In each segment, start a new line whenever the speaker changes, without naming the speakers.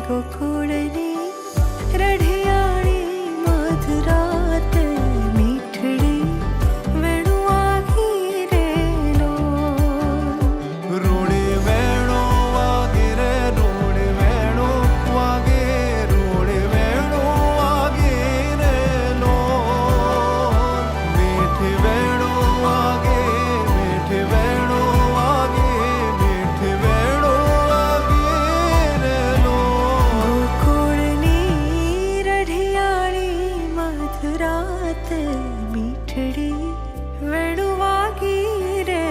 गोकुळनी रढियाळी मधुरात मीठडी वेणुवागी रे लोल
रूढी वेणू वागे रे रूढी वेणू वागे रूढी वेणू वागे रे लोल मीठी वेणू वागे मीठी वेणू वागे मीठी वेणू वागे रे लोल
गोकुळनी रढियाळी मधुरात मीठडी वेणुवागी रे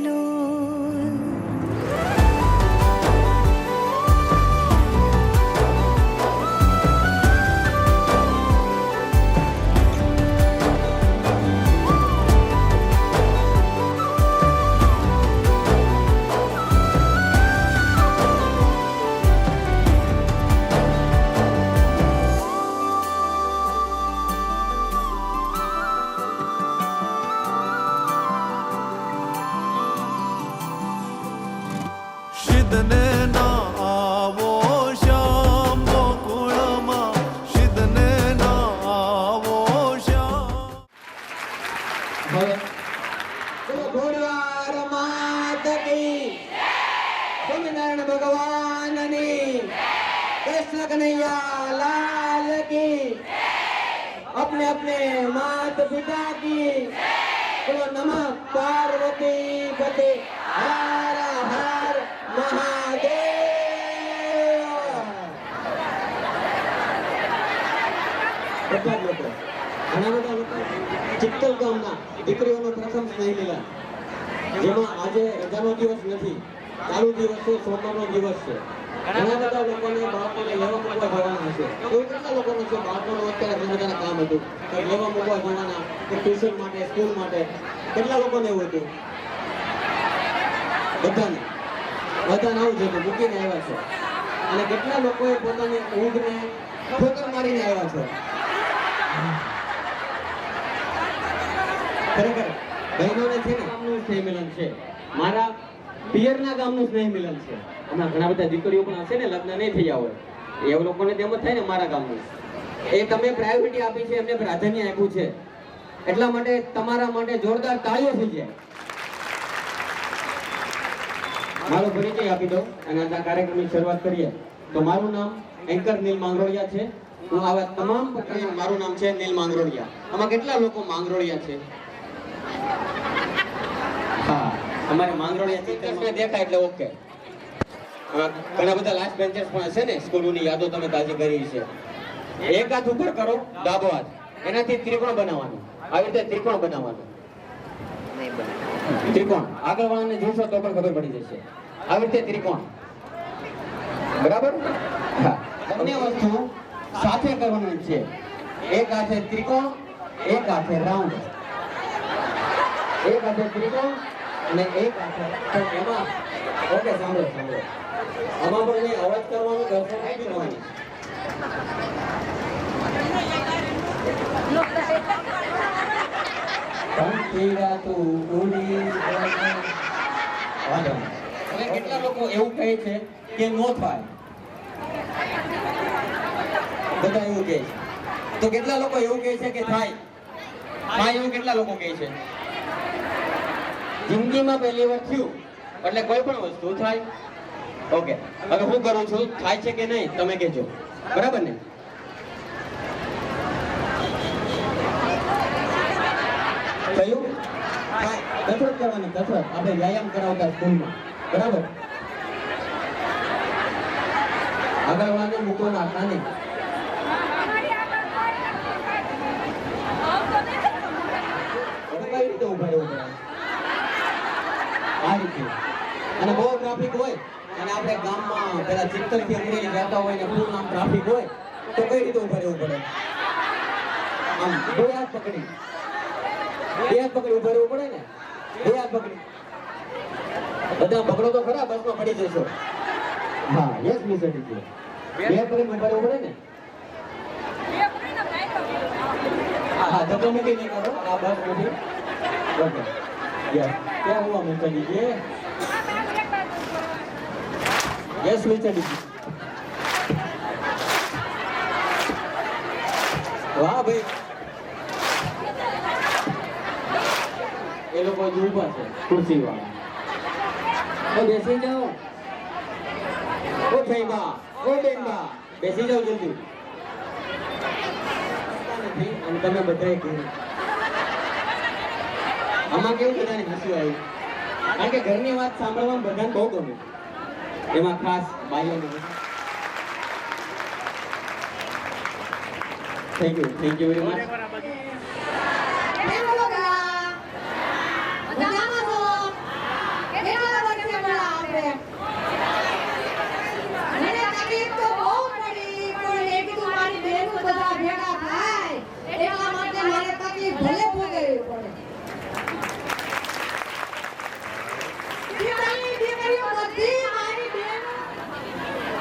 लोल
શિદને ના આવો શ્યામ ગોકુળમાં શિદને ના આવો શ્યામ
હવે ચલો ઘોડવાર માત કી સ્વામિનારાયણ ભગવાનની કૃષ્ણ કનૈયા લાલ की अपने अपने मात पिता की बोलो नमः पार्वती पते हर हर महादेव બધા લોકો ઘણા બધા લોકો ચિત્તલ ગામના દીકરીઓનો પ્રથમ સ્નેહ મિલન જેમાં આજે રજાનો દિવસ નથી, ચાલુ દિવસ છે, સોમવારનો દિવસ છે. ઘણા બધા લોકોને બાળકોને લેવા મૂકવા જવાના છે. એવું કેટલા લોકોનું છે બાળકોનું અત્યારે ઘણા બધાના કામ હતું, કંઈક લેવા મૂકવા જવાના, કે ટ્યુશન માટે, સ્કૂલ માટે, કેટલા લોકોને એવું હતું? બધાને આવું છે, મૂકીને આવ્યા છે. અને કેટલા લોકોએ પોતાની ઊંઘને ઠોકર મારીને આવ્યા છે. ખરેખર બહેનોને છે ને ગામનું સ્નેહ મિલન છે, મારા પિયરના ગામનું સ્નેહ મિલન છે. હમણાં ઘણા બધા દીકરીઓ પણ હશે ને લગ્ન નહીં થયા હોય, એ લોકોને તેમ જ થાય ને મારા ગામનું. એ તમે પ્રાયોરિટી આપી છે, એમને પ્રાધાન્ય આપ્યું છે, એટલા માટે તમારા માટે જોરદાર તાળીઓ થઈ જાય. મારો પરિચય આપી દઉં અને આ કાર્યક્રમની શરૂઆત કરીએ. તો મારું નામ એન્કર નીલ માંગરોળિયા છે. હું આવા તમામ મારું નામ છે નીલ માંગરોળિયા. આમાં કેટલા લોકો માંગરોળિયા છે? હા, અમારે માંગરોળિયા ચિત્રને દેખાય એટલે ઓકે. ઘણા બધા લાસ્ટ બેન્ચર્સ પણ હશે ને, સ્કૂલોની યાદો તમે તાજી કરી છે. એક હાથ ઉપર કરો, ડાબો હાથ, એનાથી ત્રિકોણ બનાવવાનું. આવી રીતે ત્રિકોણ બનાવવાનું. ત્રિકોણ આગળ વાળાને જોશો તો પણ ખબર પડી જશે. આવી રીતે ત્રિકોણ, બરાબર? હા, બંને વસ્તુ સાથે કરવાની છે. એક હાથે ત્રિકોણ, એક હાથે રાઉન્ડ. એક હાથે ત્રિકોણ અને એક હાથે એમાં ઓકે. સાંભળો, આમાં પણ નહીં અવાજ કરવાનો, દર્શન નહીં કરવાની. કેટલા લોકો એવું કહે છે કે નો થાય? બધા એવું કહે છે. તો કેટલા લોકો એવું કહે છે કે થાય? એવું કેટલા લોકો કહે છે? જિંદગીમાં પહેલી વાર થયું એટલે કોઈ પણ વસ્તુ થાય. ઓકે, હવે હું કરું છું, થાય છે કે નહીં તમે કહેજો, બરાબર ને? થયું? કસરત કરવાની, કસરત આપણે વ્યાયામ કરાવતા સ્કૂલમાં, બરાબર? આગળ વાળાને મૂકો નાખતા નહીં. કઈ રીતે ઉભા રહેવું પડે? આ રીતે. અને બહુ ટ્રાફિક હોય અને આપણે ગામમાં પેલા ચિત્તલથી અમરેલી જતા હોય ને ફૂલ નામ ટ્રાફિક હોય તો કઈ રીતે ઉભા રહેવું પડે? આમ બે હાથ પકડી ઉભા રહેવું પડે ને. બે હાથ પકડી બધા પકડો તો ખરા, બસમાં પડી જશો. હા, યસ મિસ એડિશન. બે હાથ પકડી ઉભા રહેવું પડે ને. હા, ધક્કો મૂકી નહીં કરો, આ બસ મૂકી. Okay, yes. क्या हुआ मिस्टर जी? यस मिस्टर जी. કોઈ ઊભા છે ખુરશી વાળા. ઓ બેસી જાઓ. ઓ ભાઈબા, ઓ બેનબા, બેસી જાઓ જલ્દી. અને તમે બધાએ કીધું આમાં કેવું બધાને હસવું આવ્યું, કારણ કે ઘરની વાત સાંભળવામાં બધાને બહુ ગમે, એમાં ખાસ ભાઈઓને. Thank you very much.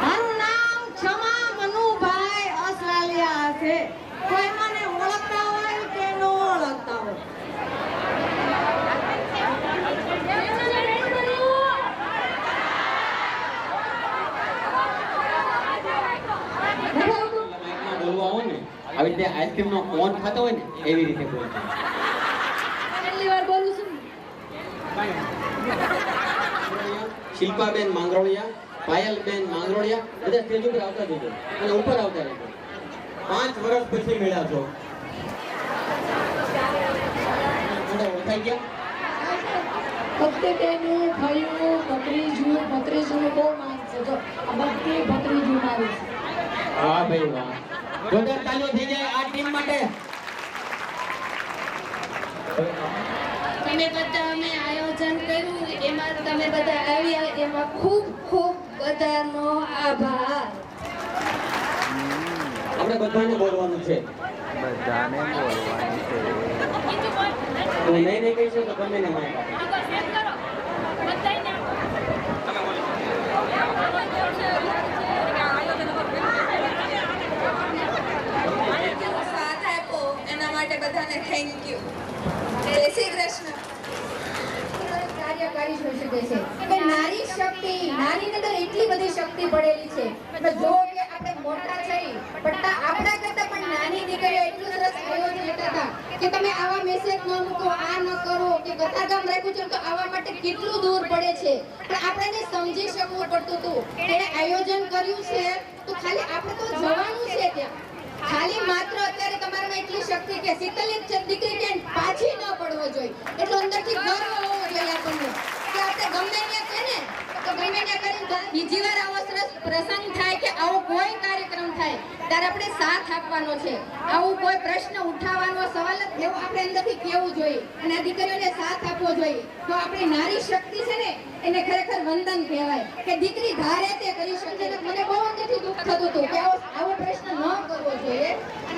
મારું નામ ક્ષમા મનુભાઈ અસરાલિયા છે. કોઈ મને ઓળખતા હોય કે ન ઓળખતા હોય.
બોલવા આવો ને આવી રીતે આઈસ્ક્રીમ નો કોન ખાતો હોય ને એવી રીતે બોલજો.
પહેલી વાર બોલું છું.
શિલ્પાબેન માંગરોળિયા, પાયલબેન માંગરોળિયા, બધા સ્ટેજ ઉપર આવતા જજો અને ઉપર આવતા રહેજો. 5 વર્ષ પછી મળ્યા છો. થોડા ઓળખાઈ ગયા?
ભક્તિબેનું થયું ભત્રીજું બહુ માન છે. જો આ ભક્તિ ભત્રીજું મારું છે.
વાહ ભાઈ વાહ. જોરદાર તાલીઓ થઈ જાય આ ટીમ માટે.
તમે બધા અમે આયોજન કર્યું એમાં તમે બધા આવ્યા એમાં ખૂબ ખૂબ બધાનો આભાર.
આપણે બધાને બોલવાનું છે.
બધાને બોલવાની છે.
તમે નહીં કહીશો તો ગમે ને માઇક આપો.
સાથ આપો એના માટે બધાને થેન્ક યુ. જય શ્રી કૃષ્ણ.
કાર્ય કરી શકે છે કે નારી શક્તિ, નારીની અંદર એટલી બધી શક્તિ પડેલી છે. એટલે જો કે આપણે મોટા થઈ પણ આપણા કરતા પણ નાની દીકરીઓ એટલું સરસ આયોજન કરતા હતા કે તમે આવા મેસેજ ન મૂકો, આ ન કરો કે કતારગામ રાખ્યું છે તો આવા માટે કેટલું દૂર પડે છે. પણ આપણે સમજી શકવું પડતું હતું. એને આયોજન કર્યું છે તો ખાલી આપણે તો જવાનું છે ત્યાં. ખાલી માત્ર અત્યારે તમારામાં એટલી શક્તિ કે શીતલની દીકરી કે પાછી ન પડવો જોઈએ એટલો અંદરથી ગર્વ હોવો જોઈએ આપણને કે આપણે ગમે ત્યાં કે ને તો ગમે ત્યાં કરીને બીજી વાર આવો સરસ પ્રસંગ થાય કે આવો કોઈ કાર્યક્રમ થાય ત્યારે આપણે સાથ આપવાનો છે. આવું કોઈ પ્રશ્ન ઉઠાવવાનો સવાલ જ એવો આપણે અંદરથી કહેવું જોઈએ અને આ દીકરીઓને સાથ આપવો જોઈએ. તો આપણી નારી શક્તિ છે ને એને ખરેખર વંદન કહેવાય કે દીકરી ધારે તે કરી શકે. મને બહુ અંદરથી દુઃખ થતું હતું કે આવો પ્રશ્ન ન કરવો જોઈએ.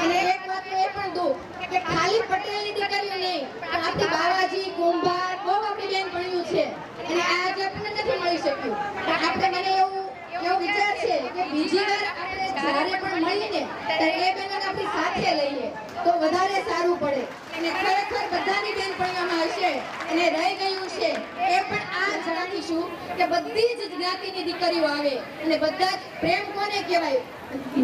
અને એક વાત તો એ પણ દુઃખ કે ખાલી પટેલની દીકરીઓ નહીં પણ આપણી બાવાજી, કુંભાર બહુ આપણી બેન ભણ્યું છે અને આજે આપણને નથી મળી શક્યું. પણ આપણે મને એવો વિચાર છે કે બીજી વાર આપણે જ્યારે પણ મળીને ત્યારે એ બેનોને આપણી સાથે લઈએ તો વધારે સારું પડે. અને ખરેખર બધાની બેનપણીઓમાં હશે અને રહી ગયું છે એ પણ આ જણાવીશું કે બધી જ જ્ઞાતિની દીકરીઓ આવે અને બધા જ પ્રેમ કોને કહેવાય,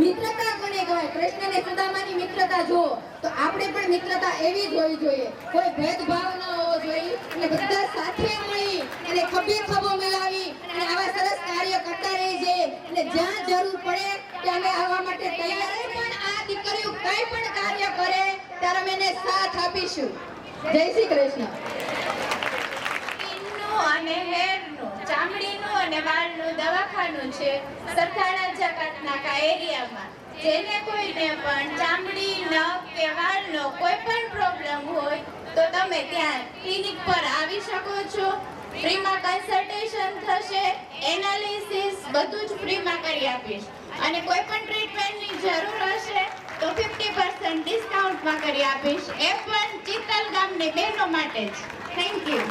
મિત્રતા કોને કહેવાય. કૃષ્ણ અને સુદામાની મિત્રતા જુઓ તો આપણે પણ મિત્રતા એવી જ હોવી જોઈએ. કોઈ ભેદભાવ ન હોવો જોઈએ અને બધા સાથે મળી અને ખભે ખભો મિલાવી અને આવા સરસ કાર્ય કરતા રહીએ અને જ્યાં જરૂર પડે ત્યાં અમે આવવા માટે તૈયાર છીએ. પણ આ દીકરીઓ કંઈ પણ કાર્ય કરે ત્યારે અમે એને સાથ આપીશું. જય શ્રી કૃષ્ણ.
સ્કિનનું અને હેરનું, ચામડીનું અને વાળનું દવાખાનું છે સરથાણા જકાતનાકા એરિયામાં. જેને કોઈને પણ ચામડી, નખ કે વાળનો કોઈ પણ પ્રોબ્લેમ હોય તો તમે ત્યાં ક્લિનિક પર આવી શકો છો. ફ્રીમાં કન્સલ્ટેશન થશે, એનાલિસિસ બધું જ ફ્રીમાં કરી આપીશ. અને કોઈ પણ ટ્રીટમેન્ટની જરૂર હશે તો 50% ડિસ્કાઉન્ટમાં કરી આપીશ. એ પણ ચિત્તલ ગામની બહેનો માટે જ. Thank you.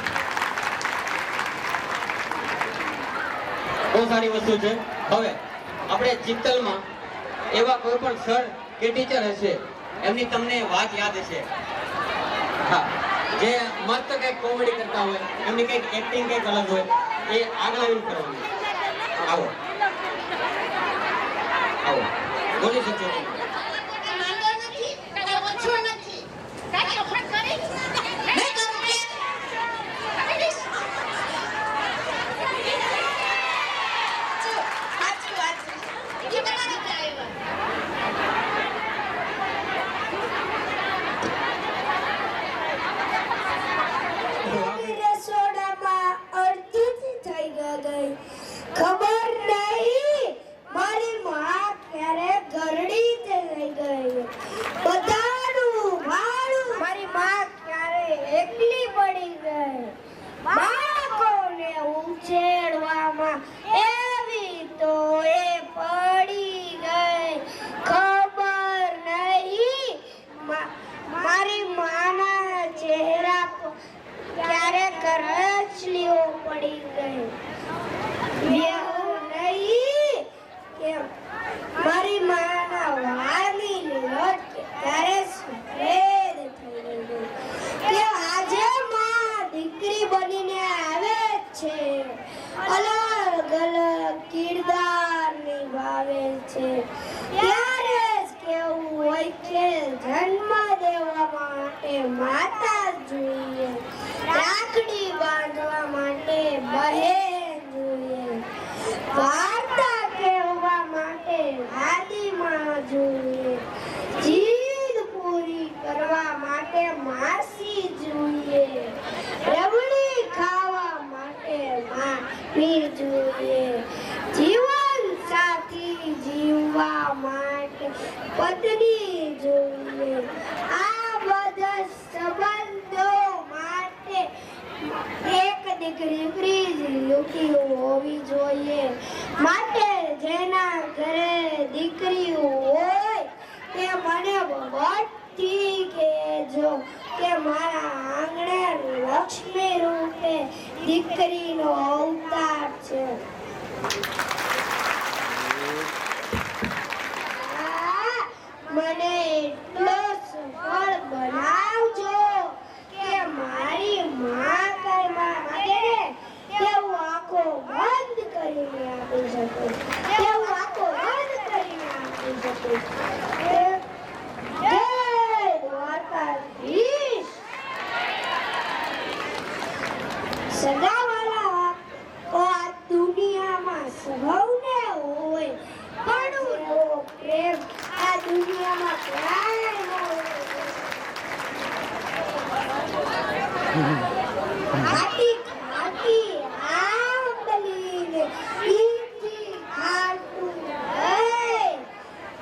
બહુ સારી વસ્તુ છે. હવે આપણે ચિત્તલમાં એવા કોઈ પણ સર કે ટીચર હશે એમની તમને વાત યાદ હશે, હા, જે મસ્ત કંઈક કોમેડી કરતા હોય, એમની કંઈક એક્ટિંગ કંઈક અલગ હોય, એ આગળ આવીને કરવાનું. આવો આવો બોલી શકશો તમે.
રસોડામાં અડધી થઈ ગઈ ખબર નહીં મારી માં ક્યારે ગરડી થઈ ગઈ બધાનું ભાડું મારી માં ક્યારે એકલી પડી ગઈ બાળકોને ઉછેરવામાં એવી તો એ પડી ગઈ ખબર નહીં મારી માના ચહેરા પર ક્યારે કરચલીઓ પડી ગઈ એવું નહીં કે મારી માના વાળની લટ ક્યારે સફેદ થઈ ગઈ કે આજે માં દીકરી બનીને આવે છે અલગ અલગ કિરદાર નિભાવે છે ત્યારે જ કેવું હોય કે જન્મ દેવા માટે માતા જોઈએ રાખડી બાંધવા માટે બહેન જોઈએ વાર્તા કહેવા માટે દાદીમાં જોઈએ જીદ પૂરી કરવા માટે માસી જોઈએ રબડી ખાવા માટે મામી જોઈએ જીવન સાથી જીવવા માટે પત્ની જોઈએ આ બધા સંબંધો માટે એક દીકરી હોવી જોઈએ માટે જેના ઘરે દીકરી હોય તે મને બધી કહેજો કે મારા આંગણે લક્ષ્મી રૂપે દીકરીનો અવતાર છે મને એટલો સફળ બનાવજો કે મારી માં કઈ માંગે કે હું આંખો બંધ કરીને આપી શકું કે હું આંખો બંધ કરીને આપી શકું જય દ્વારકાધીશ સદાવાલા આ દુનિયામાં સૌને હોય પણ એવો પ્રેમ આ દુનિયામાં ક્યાંય ન હોય ખાટી ખાટી આંબલીને ઈથી ખાટું નહીં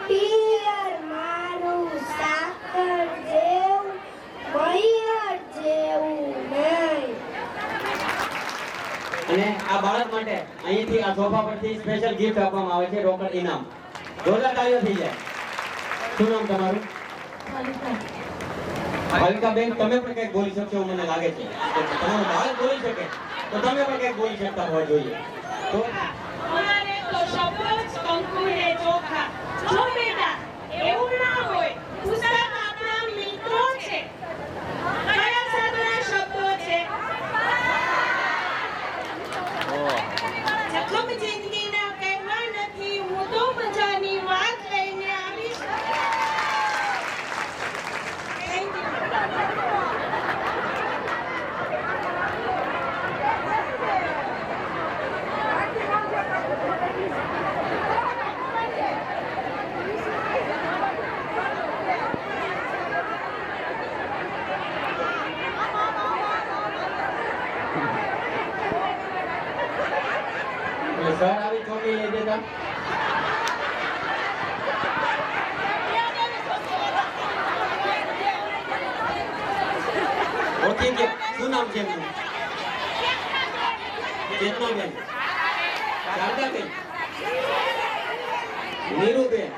પિયર મારું સાકર જેવું મૈયર જેવું નહીં
અને આ બાળક માટે અહીંથી આ સોફા પરથી સ્પેશિયલ ગિફ્ટ આપવામાં આવે છે રોકડ ઇનામ જોરદાર તાળીઓ થઈ જાય શું નામ તમારું ભાવિકા બેન તમે પણ કંઈક બોલી શકશો મને લાગે છે તમારું બાળક બોલી શકે તો તમે પણ કંઈક બોલી શકતા હોવા જોઈએ તો
અમારે તો શબ્દો જ કંકુને ચોખા જો બેટા એવું ના હોય પુસ્તક આપણા મિત્રો છે કયા સાધના શબ્દો છે જખમ જિંદગીના કહેવા નથી હું તો મજાની વાત લઈને આવીશ થેન્ક
સર આવી ચોકી લઈ દેતા ઓકે કે શું નામ છે એમનું ચેતનાબેન શારદાબેન નીરુબેન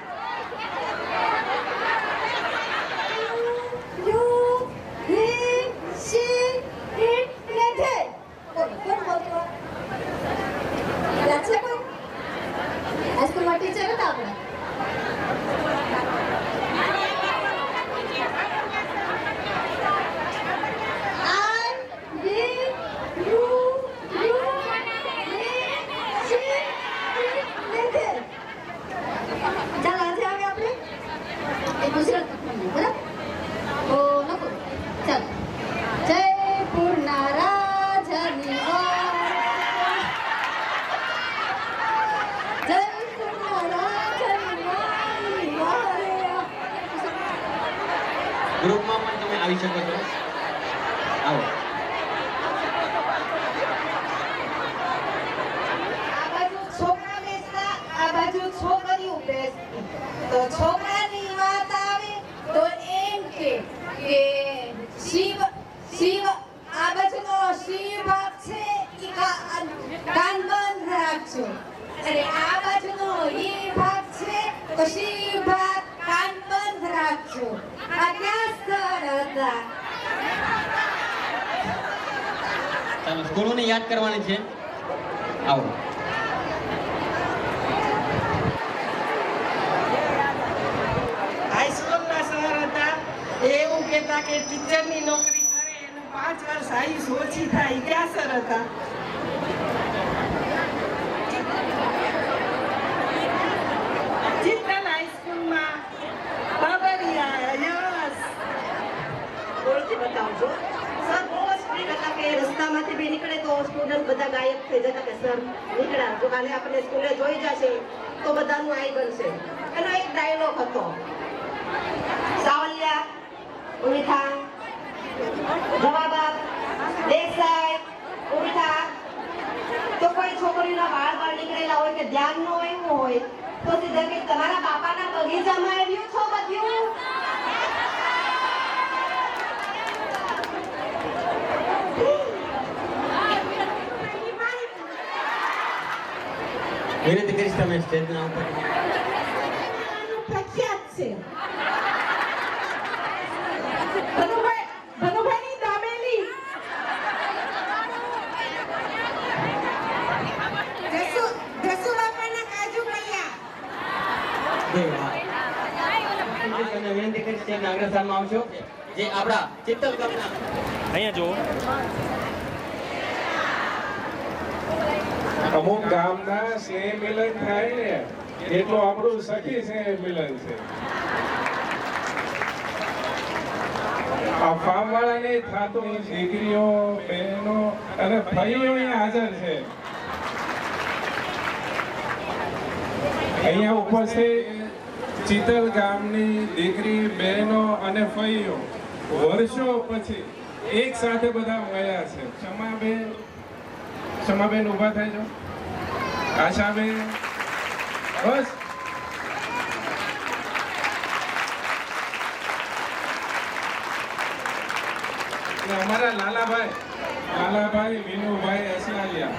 હાઈસ્કૂલમાં ટીચર હતા આપણે ચાલો આજે આવે આપણે એ ગુજરાત બરાબર ઓ લખો ચાલો જયપુરના રાજાની જયપુરના રાજાની
ગ્રુપમાં પણ તમે આવી શકો છો. આવો.
આ બાજુ છોકરા બેસતા, આ બાજુ છોકરીઓ બેસતી. તો છોકરાની વાત આવે તો એમ કે શિવ આ બાજુનો શિવ ભાગ છે ઈ કાન બંધ રાખજો, અને આ બાજુનો ઈ ભાગ છે તો શિવ ભાગ કાન બંધ રાખજો. આ ક્યાં સ્થળ હતા?
ચાલો સ્કૂલોને યાદ કરવાની છે. આવો.
હાઈસ્કૂલના સર હતા એ એવું કહેતા કે ટીચરની નોકરી કરે એનું 5 વર્ષ આયુષ ઓછી થાય. ક્યાં સર હતા? ચિત્તલ હાઈસ્કૂલમાં બાબરિયા. યસ.
બોલતી બતાવજો. સર બહુ જ સ્ટ્રીક હતા કે રસ્તામાંથી બી નીકળે તો સ્ટુડન્ટ બધા ગાયબ થઈ જતા કે સર નીકળ્યા, જો કાલે આપણે સ્કૂલે જોઈ જશે તો બધાનું આઈ બનશે. એનો એક ડાયલોગ હતો, સાવલિયા ઉભી થા, જવાબ આપ, દેસાઈ ઉભી થા. તો કોઈ છોકરીના વાળ નીકળેલા હોય કે ધ્યાન ન આવ્યું હોય તો સીધા કે તમારા બાપાના બગીચામાં આવ્યું છો બધું.
વિનંતી કરીશ તમે સ્ટેજના ઉપર.
પ્રખ્યાત છે ભનુભાઈની દાબેલી. જસુ બાપાના કાજુ કલ્યા.
તમને વિનંતી કરીશ સ્ટેજના અગ્રસ્થાનમાં આવશો. જે આપણા ચિત્તલ ગામના
અહીંયા જુઓ.
અમુક ગામના સ્નેહ મિલન થાય ને એટલું આપણું સખી સ્નેહ મિલન છે. આ ફાર્મ વાળાને થતું દીકરીઓ, બહેનો અને ભાઈઓ અહીંયા હાજર છે. અહીંયા ઉપસ્થિત ચિત્તલ ગામની દીકરી, બહેનો અને ભાઈઓ વર્ષો પછી એક સાથે બધા મળ્યા છે. ક્ષમાબેન ઊભા થાય છો. આશાબેન બસ. અમારા લાલાભાઈ વિનુભાઈ અસલાલિયા.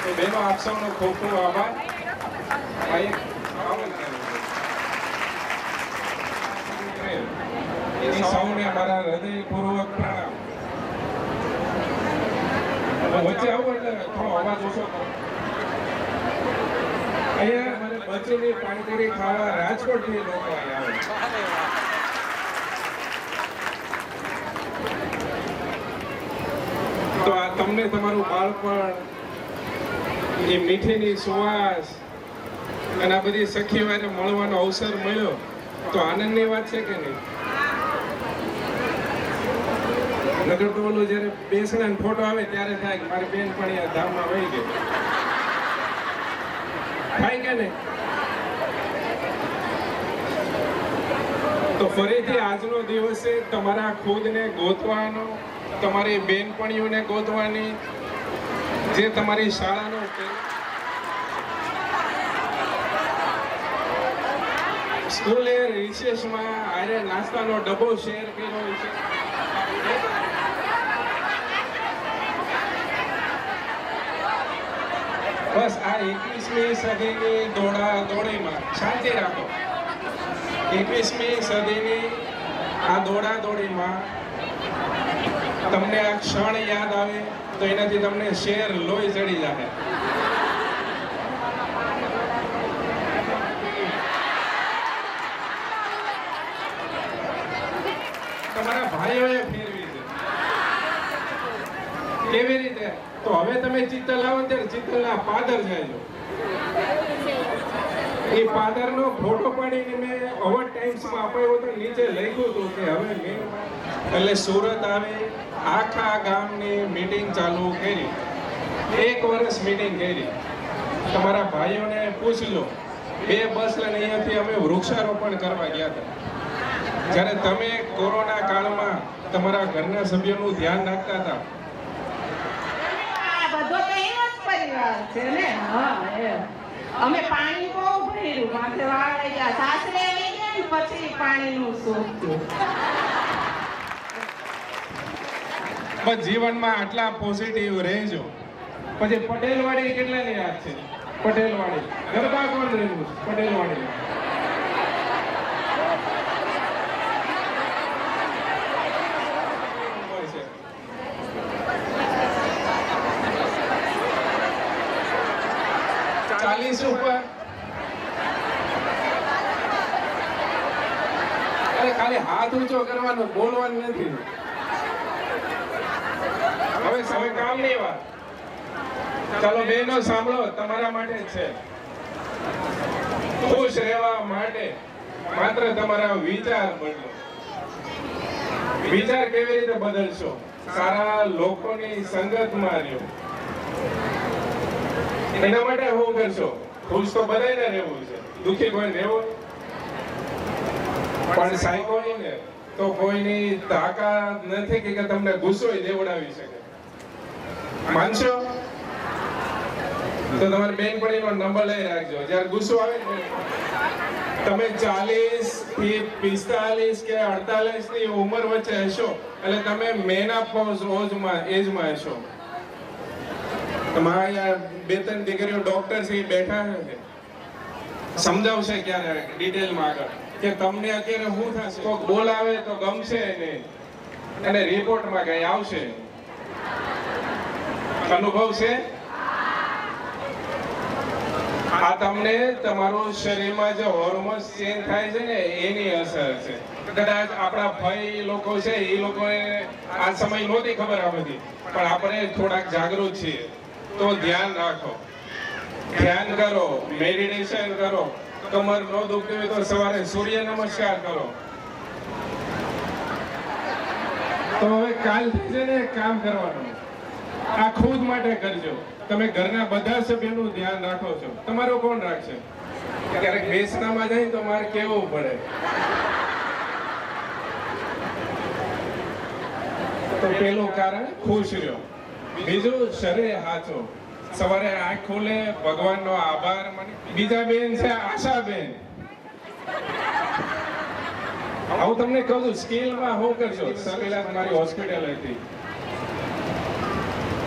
તો બેનો આપ સૌનો ખૂબ ખૂબ આભાર. સૌને મારા હૃદયપૂર્વક પ્રણામ. વચ્ચે આવો એટલે થોડો અવાજ ઓછો કરો. અહીંયા મને બચેલી પાણીપુરી ખાવા રાજકોટથી લોકો અહીંયા આવે. તો આ તમને તમારું બાળપણ, એ મીઠીની સુવાસ અને આ બધી સખીઓ હારે મળવાનો અવસર મળ્યો તો આનંદની વાત છે કે નહીં? નગર તો ઓલું જયારે બેસણાનો ફોટો આવે ત્યારે થાય કે મારી બેન પણ અહીંયા ધામમાં વહી ગઈ. થાય કે નહીં? તો ફરીથી આજનો દિવસ છે તમારા ખુદને ગોતવાનો, તમારી બેનપણીઓને ગોતવાની, જે તમારી શાળાનો સ્કૂલે રિસેસમાં આરે નાસ્તાનો ડબ્બો શેર કર્યો છે. બસ આ 21મી સદીની દોડાદોડીમાં શાંતિ રાખો. 21મી સદીની આ દોડાદોડીમાં તમને આ ક્ષણ યાદ આવે તો એનાથી તમને શેર લોહી ચડી જાય. તમારા ભાઈઓએ ફેરવી છે. કેવી રીતે? તો હવે તમે ચિત્તલ આવો ત્યારે ચિત્તલના પાદર જાય. એ પાદરનો ફોટો પાડીને મેં અવોર્ડ ટાઈમ્સમાં આપ્યો તો નીચે લખ્યું હતું કે હવે મેં એટલે સુરત આવે આખા ગામની મીટિંગ ચાલુ કરી. 1 વર્ષ મીટિંગ કરી. તમારા ભાઈઓને પૂછ લો 2 બસ લઈને અહીંયાથી અમે વૃક્ષારોપણ કરવા ગયા હતા. જ્યારે તમે કોરોના કાળમાં તમારા ઘરના સભ્યોનું ધ્યાન રાખતા હતા.
આ બધો તો એનો જ પરિવાર છે ને. હા એમ. અમે પાણી બહુ ભર્યું, માથે વાળાઈ ગયા, સાસરે આવી ગયા ને પછી પાણીનું શોખ થયું.
બસ જીવનમાં આટલા પોઝિટિવ રહેજો. પછી પટેલવાડી કેટલાની યાદ છે? પટેલવાડી ગરબા કોણ રહેવું? પટેલવાડી ઉપર. અરે ખાલી હાથ ઊંચો કરવાનો, બોલવાનું નથી. હવે કામની વાત. ચાલો બહેનો સાંભળો, તમારા માટે જ છે. ખુશ રહેવા માટે માત્ર તમારા વિચાર બદલો. વિચાર કેવી રીતે બદલશો? સારા લોકોની સંગતમાં રહ્યો. એના માટે શું કરશો? ખુશ તો બધાને રહેવું છે, દુઃખી કોઈ રહેવું પણ સાયકો ને તો કોઈની તાકાત નથી કે તમને ગુસ્સો દેવડાવી શકે. માનશો તો તમારી બેનપણીનો નંબર લઈ રાખજો. જ્યારે ગુસ્સો આવે ને તમે 40 થી 45 કે 48 ની ઉંમર વચ્ચે હશો એટલે તમે મેનોપોઝ એજમાં હશો. તમારા 2-3 દીકરીઓ ડોક્ટર છે બેઠા છે, સમજાવશે ક્યારે ડિટેલમાં આગળ કે તમને અત્યારે શું થશે. કોક બોલાવે તો ગમશે નહીં અને રિપોર્ટમાં કઈ આવશે. અનુભવ છે આ તમને તમારું શરીરમાં જે હોર્મોન્સ ચેન્જ થાય છે ને એની અસર છે. કદાચ આપણા ભાઈ લોકો છે એ લોકોને આ સમય નહોતી ખબર આ બધી, પણ આપણે થોડાક જાગૃત છીએ તો ધ્યાન રાખો, ધ્યાન કરો, મેડિટેશન કરો. કમર ન દુખતી હોય તો સવારે સૂર્ય નમસ્કાર કરો. તો હવે કાલથી છે ને કામ કરવાનું, આ ખુદ માટે કરજો. તમે ઘરના બધા સભ્યોનું ધ્યાન રાખો છો, તમારું કોણ રાખશે? ક્યારેક બેસનામાં જાય તો મારે કેવું પડે. તો પેલું કારણ ખુશ રહ્યો. બીજું શરીર હાચો. સવારે આંખ ખોલે, ભગવાનનો આભાર માને. બીજા બેન છે આશાબેન. હું તમને કહું છું સ્કિલમાં હું કરશો. સરેલા મારી હોસ્પિટલ હતી,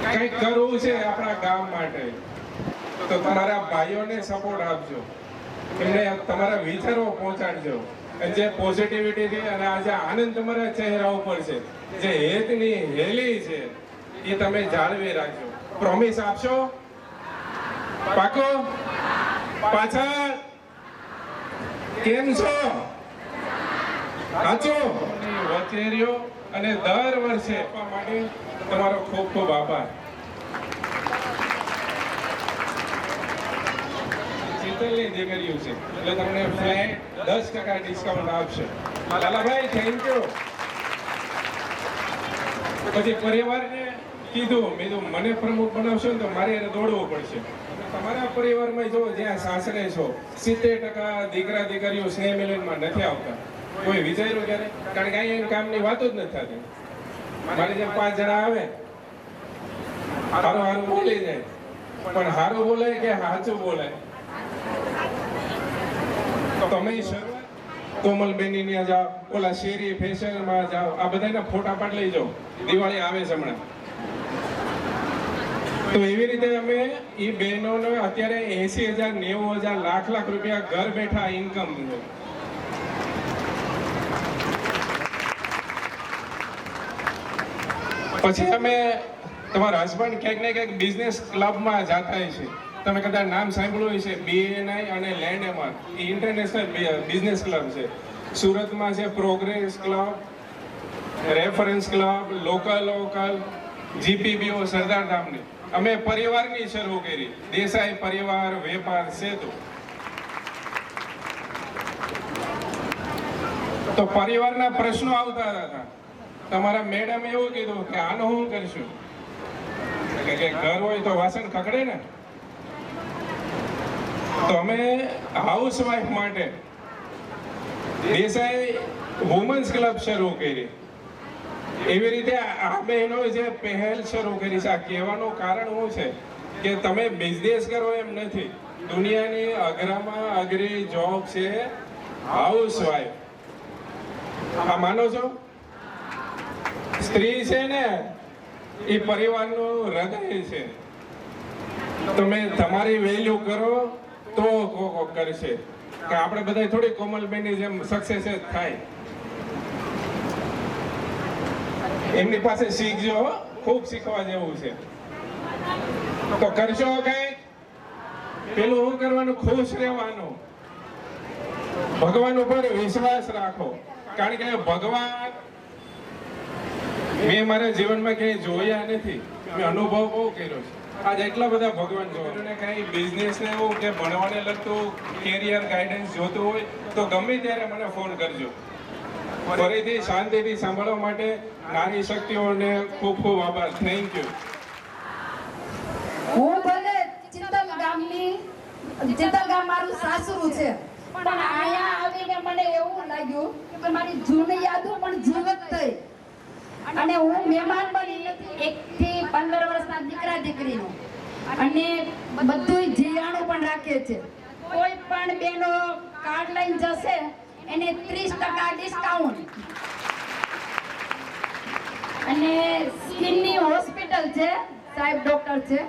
કંઈક કરવું છે આપણા ગામ માટે તો તમારા ભાઈઓને સપોર્ટ આપજો, એમને તમારા વિચારો પહોંચાડજો. જે પોઝિટિવિટી છે અને આજે આનંદ તમારા ચહેરા ઉપર છે, જે હેતની હેલી છે એ તમે જાળવી રાખજો. પ્રોમિસ આપશો? પાકો? પાછળ કેમ છો? સાચો વચ્ચે રહ્યો અને દર વર્ષે આપવા માટે તમારો ખૂબ ખૂબ આભાર. ચેતનની દીકરીઓ છે એટલે તમને ફ્લેટ 10% ડિસ્કાઉન્ટ આપશે. Lalabhai thank you. પછી પરિવારને કીધું, મેં તો મને પ્રમુખ બનાવશો ને તો મારે એને દોડવું પડશે. તમારા પરિવારમાં જો જ્યાં સાસરે છો 70% દીકરા દીકરીઓ સ્નેહ મિલનમાં નથી આવતા. કોઈ વિચાર્યું ક્યારે? કારણ કે અહીંયા કામની વાતો જ નથી થતી. મારી જેમ 5 જણા આવે, હારું બોલી જાય, પણ હારું બોલે કે સાચું બોલે. તમે શરૂઆત કોમલબેનની ત્યાં જાઓ, ઓલા શેરી ફેશનમાં જાઓ, આ બધાના ફોટા પાડ લઈ જાઓ. દિવાળી આવે છે હમણાં. તો એવી રીતે અમે એ બહેનોને અત્યારે 80,000, 90,000, લાખ લાખ રૂપિયા ઘર બેઠા ઇન્કમ છે. પછી અમે તમારા હસબન્ડ ક્યાંક ને ક્યાંક બિઝનેસ ક્લબમાં જતા છે. તમે કદાચ નામ સાંભળ્યું છે, BNI અને લેન્ડમાર્ક, એ ઇન્ટરનેશનલ બિઝનેસ ક્લબ છે. સુરતમાં છે progress club, reference club, local GPBO સરદાર ધામની. અમે પરિવારની શરૂ કરી, દેસાઈ પરિવાર વેપાર સેતુ. તો પરિવારના પ્રશ્નો આવતા હતા. તમારા મેડમ એવું કીધું કે આનું શું કરશું? કે ઘર હોય તો વાસણ ખકડે ને. તો અમે હાઉસવાઈફ માટે દેસાઈ વુમન્સ ક્લબ શરૂ કરી. એવી રીતે આ બહેનો જે પહેલ શરૂ કરી છે, આ કહેવાનું કારણ શું છે કે તમે બિઝનેસ કરો એમ નથી. દુનિયાની અઘરામાં અઘરી જોબ છે હાઉસવાઈફ. આ માનો છો? સ્ત્રી છે ને એ પરિવારનું હૃદય છે. તમે તમારી વેલ્યુ કરો તો કોક કરશે. કે આપણે બધા થોડી કોમલબેનની જેમ સક્સેસ જ થાય. એમની પાસે શીખજો, ખૂબ શીખવા જેવું છે. તો કરશો કઈ? પેલું શું કરવાનું? ખુશ રહેવાનું. ભગવાન ઉપર વિશ્વાસ રાખો. કારણ કે ભગવાન મેં મારા જીવનમાં ક્યાંય જોયા નથી, મેં અનુભવ બહુ કર્યો છે. આજ એટલા બધા ભગવાન જોવા. કઈ બિઝનેસ ને એવું કે ભણવાને લગતું કેરિયર ગાઈડન્સ જોતું હોય તો ગમે ત્યારે મને ફોન કરજો. ફરીથી શાંતિથી સાંભળવા માટે નારી શક્તિઓને ખૂબ ખૂબ આભાર. Thank you.
હું ભલે ચિંતલ ગામ મારું સાસરું છે, પણ અહીંયા આવીને મને એવું લાગ્યું કે મારી જૂની યાદો પણ જીવત થઈ. અને હું મહેમાન બની નથી, 1 થી 15 વર્ષના દીકરા દીકરીનું, અને બધું જીયાણું પણ રાખે છે. કોઈ પણ બેનો કાર્ડ લઈને જશે એને 30% ડિસ્કાઉન્ટ. અને સ્કિનની હોસ્પિટલ છે, સાહેબ ડોક્ટર છે.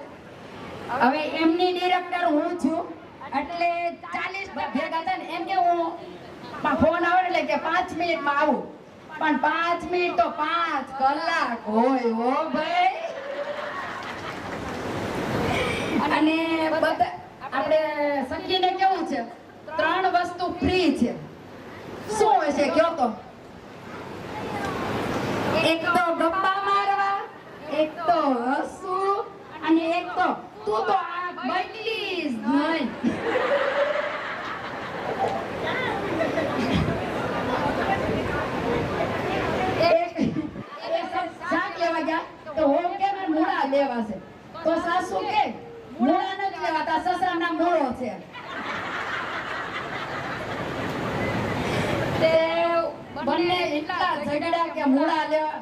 હવે એમની ડિરેક્ટર હું છું, એટલે 40 ભેગા થાય ને એમ કે હું ફોન આવે એટલે કે 5 મિનિટમાં આવું, પણ 5 મિનિટ તો 5 કલાક હોય હો ભાઈ. અને બધા આપણે સખીને કેવું છે, 3 વસ્તુ ફ્રી છે. શું હોય છે કયો તો? એક તો ગપ્પા મારવા, એક તો હસવું, અને એક તો તું તો આ બદલી જ નહીં. શાક લેવા ગયા તો હોમ કે મૂળા લેવા છે, તો સાસુ કે મૂળા નથી લેવાતા, સસરાના મૂળો છે. તે બંને એટલા ઝઘડા કે મૂળા લેવા,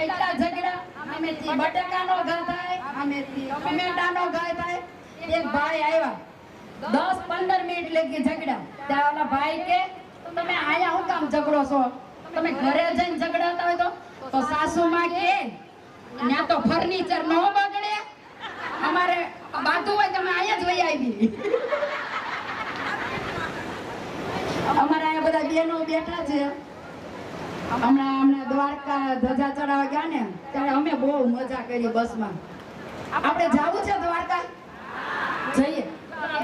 એટલા ઝઘડા. આમેથી બટાકાનો ઘા થાય, આમેથી ટમેટાનો ઘા થાય. એક ભાઈ આવ્યા, 10-15 મિનિટ લગી ઝઘડા. ત્યાં ઓલા ભાઈ કે તમે આયા હું કામ ઝઘડો છો? તમે ઘરે જઈને ઝઘડાતા હોય તો સાસુમાં કે ત્યાં તો ફર્નિચર નો બગડે, અમારે બાધું હોય તમે અહીંયા જ વહી આવી. અમારા અહીંયા બધા બહેનો બેઠા છે. હમણાં દ્વારકા ધજા ચડાવવા ગયા ને ત્યારે અમે બહુ મજા કરી બસમાં. આપણે જાવું છે દ્વારકા? જઈએ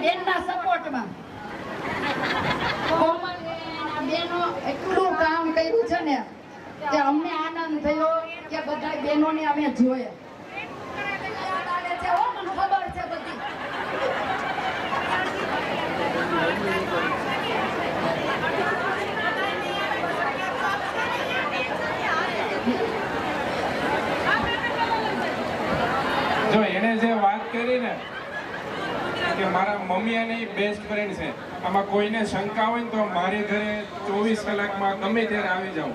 બેનના સપોર્ટમાં. બેનો એટલું કામ કર્યું છે ને કે અમને આનંદ થયો કે બધા બહેનોને અમે જોઈએ. મને ખબર છે બધી.
જો એને જે વાત કરી ને કે મારા મમ્મી અને બેસ્ટ ફ્રેન્ડ છે, આમાં કોઈને શંકા હોય ને તો મારી ઘરે 24 કલાકમાં ગમે ત્યારે આવી જાઉં.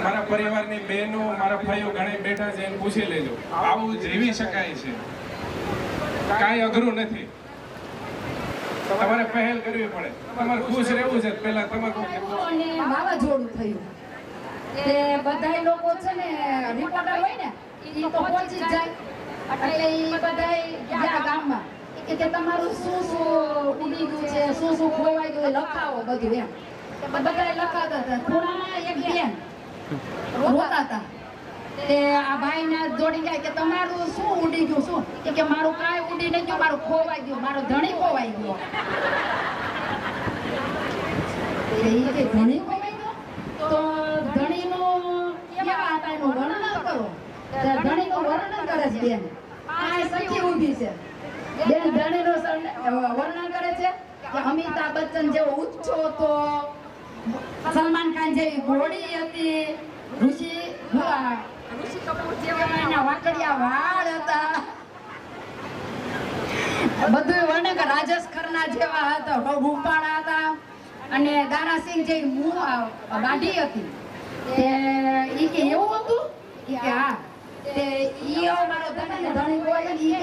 મારા પરિવારની બહેનો, મારા ભાઈઓ ઘણા બેઠા છે, એને પૂછી લેજો. આવું જીવી શકાય છે, કાંઈ અઘરું નથી. તમારે પહેલ કરવી પડે. તમારે ખુશ રહેવું છે, પહેલા તમારે
વાવાઝોડું થયું તે બધા લોકો છે ને રિપોર્ટર હોય ને એ તો પહોંચી જાય. એટલે એ બધા ગયા ગામમાં કે તમારું શું શું ઉડી ગયું છે, શું શું ખોવાઈ ગયું લખાવો બધું. એમ બધા લખાતા હતા. ખૂણામાં એક બેન રોતા હતા. તે આ ભાઈને જોડી ગયા કે તમારું શું ઉડી ગયું? શું કે મારું કાંઈ ઉડી નહીં ગયું, મારું ખોવાઈ ગયું, મારો ધણી ખોવાઈ ગયો. કે ધણી ખોવાઈ ગયો તો ધણીનું કેવા હતા એનું વર્ણન કરો. ધણીનું વર્ણન કરે છે બેન. આ સખી ઊભી છે બેન, ધણીનું વર્ણન કરે છે કે અમિતાભ બચ્ચન જેવો ઊંચો હતો, સલમાન ખાન જેવી ઘોડી હતી, ઋષિ કપૂર જેવા એના વાકડિયા વાળ હતા. બધું વર્ણન કરે. રાજસ ખન્ના જેવા હતા, રૂપાળા હતા અને દારાસિંહ જે દાઢી હતી તે ઈ કે એવું હતું ઈ કે હા તે ઈઓ મારો ધણી બોલે ઈ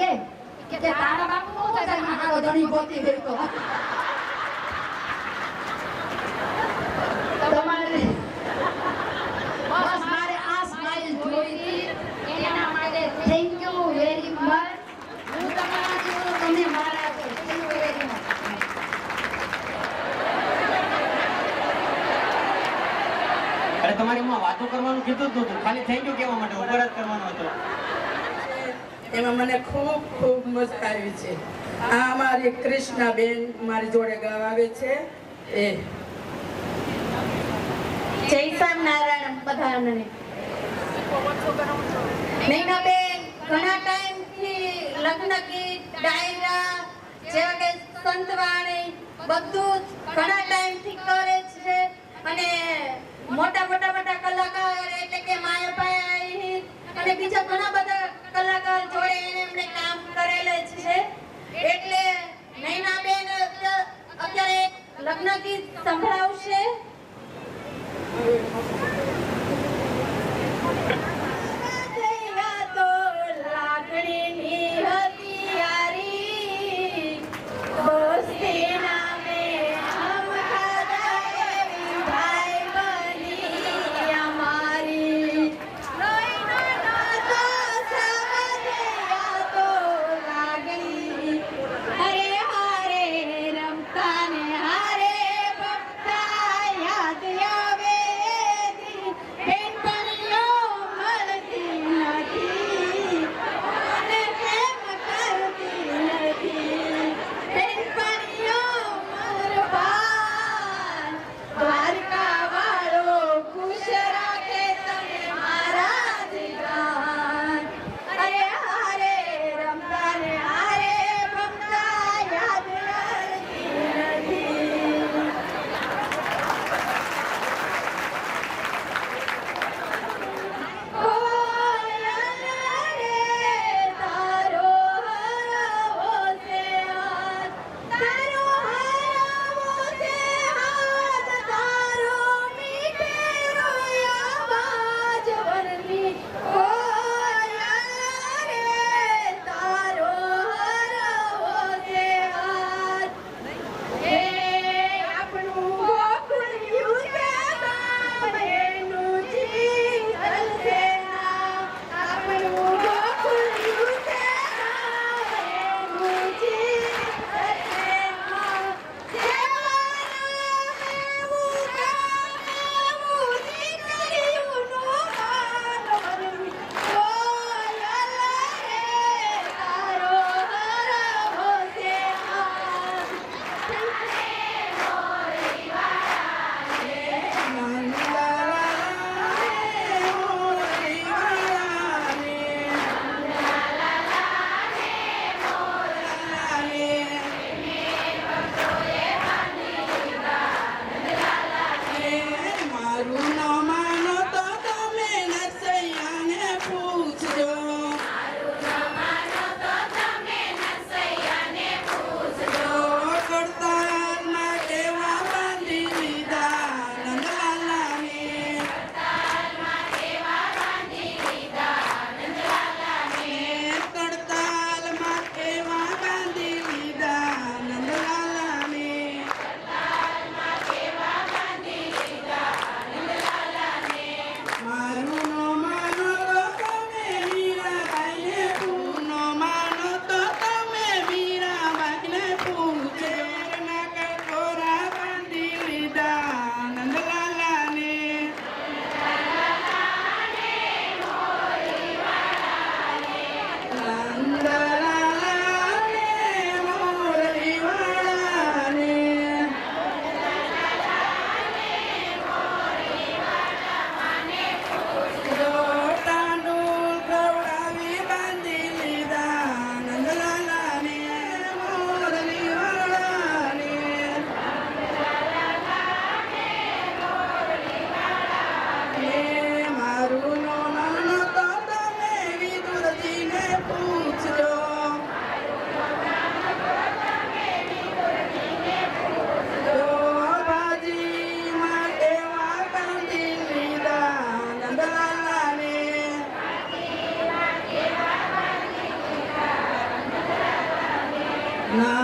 કે તારા બાપુ નો થાય મારો ધણી ગોતી ગયો તમારે બસ મારે આ સ્માઈલ જોઈ એના માટે થેન્ક યુ વેરી મચ. હું તમારા જેવો તમે મારા છો. Thank you very much.
અરે તમારે એમાં વાતો કરવાનું કીધું જ નહોતું, ખાલી થેન્ક યુ કહેવા માટે ઉપર જ કરવાનો હતો.
એમાં મને ખૂબ ખૂબ મજા આવી છે. આ મારી કૃષ્ણાબેન મારી જોડે ગાવે છે એ
જય સ્વામિનારાયણ બધાને. નૈનાબેન ઘણા ટાઈમથી લગ્ન ગીત ડાયરા જેવા કે સંતવાણી બધું ઘણા ટાઈમથી કરે છે અને મોટા કલાકાર એટલે કે માયાભાઈ અને બીજા ઘણા બધા કલાકાર જોડે એમણે કામ કરેલા છે. એટલે નૈનાબેન અત્યારે એક લગ્ન ગીત સંભળાવશે. તો લાકડીની હતી યારી દોસ્તી નામે હમ ખાધા ભાઈ બની અમારી તો લાગણી હરે હારે રમતા ને હારે ભક્તા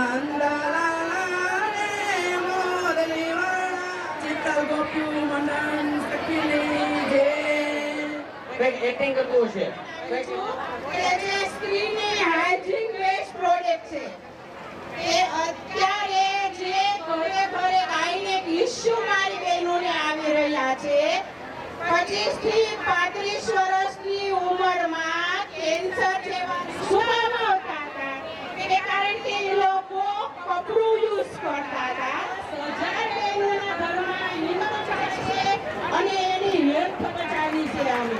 નંદલાલા રે મોરલી વાળા ચિત્તલ ગોપીઓ મંડન સખીની જય.
કઈક એક્ટિંગ કરતું હશે.
એ જે સ્ત્રીની હાઇજીન વેસ્ટ પ્રોડક્ટ છે એ અત્યારે જે ઘરે ઘરે આવીને ઇસ્યુ મારી બહેનોને આવી રહ્યા છે 25 થી 35 વર્ષની ઉંમરમાં કેન્સર જેવા સુમામાં આવતા હતા કે કારણ કે એ લોકો કપડું યુઝ કરતા હતા. 1000 બહેનોના ઘરમાં હિંમત છે અને એની હેલ્થ બચાવી છે આને.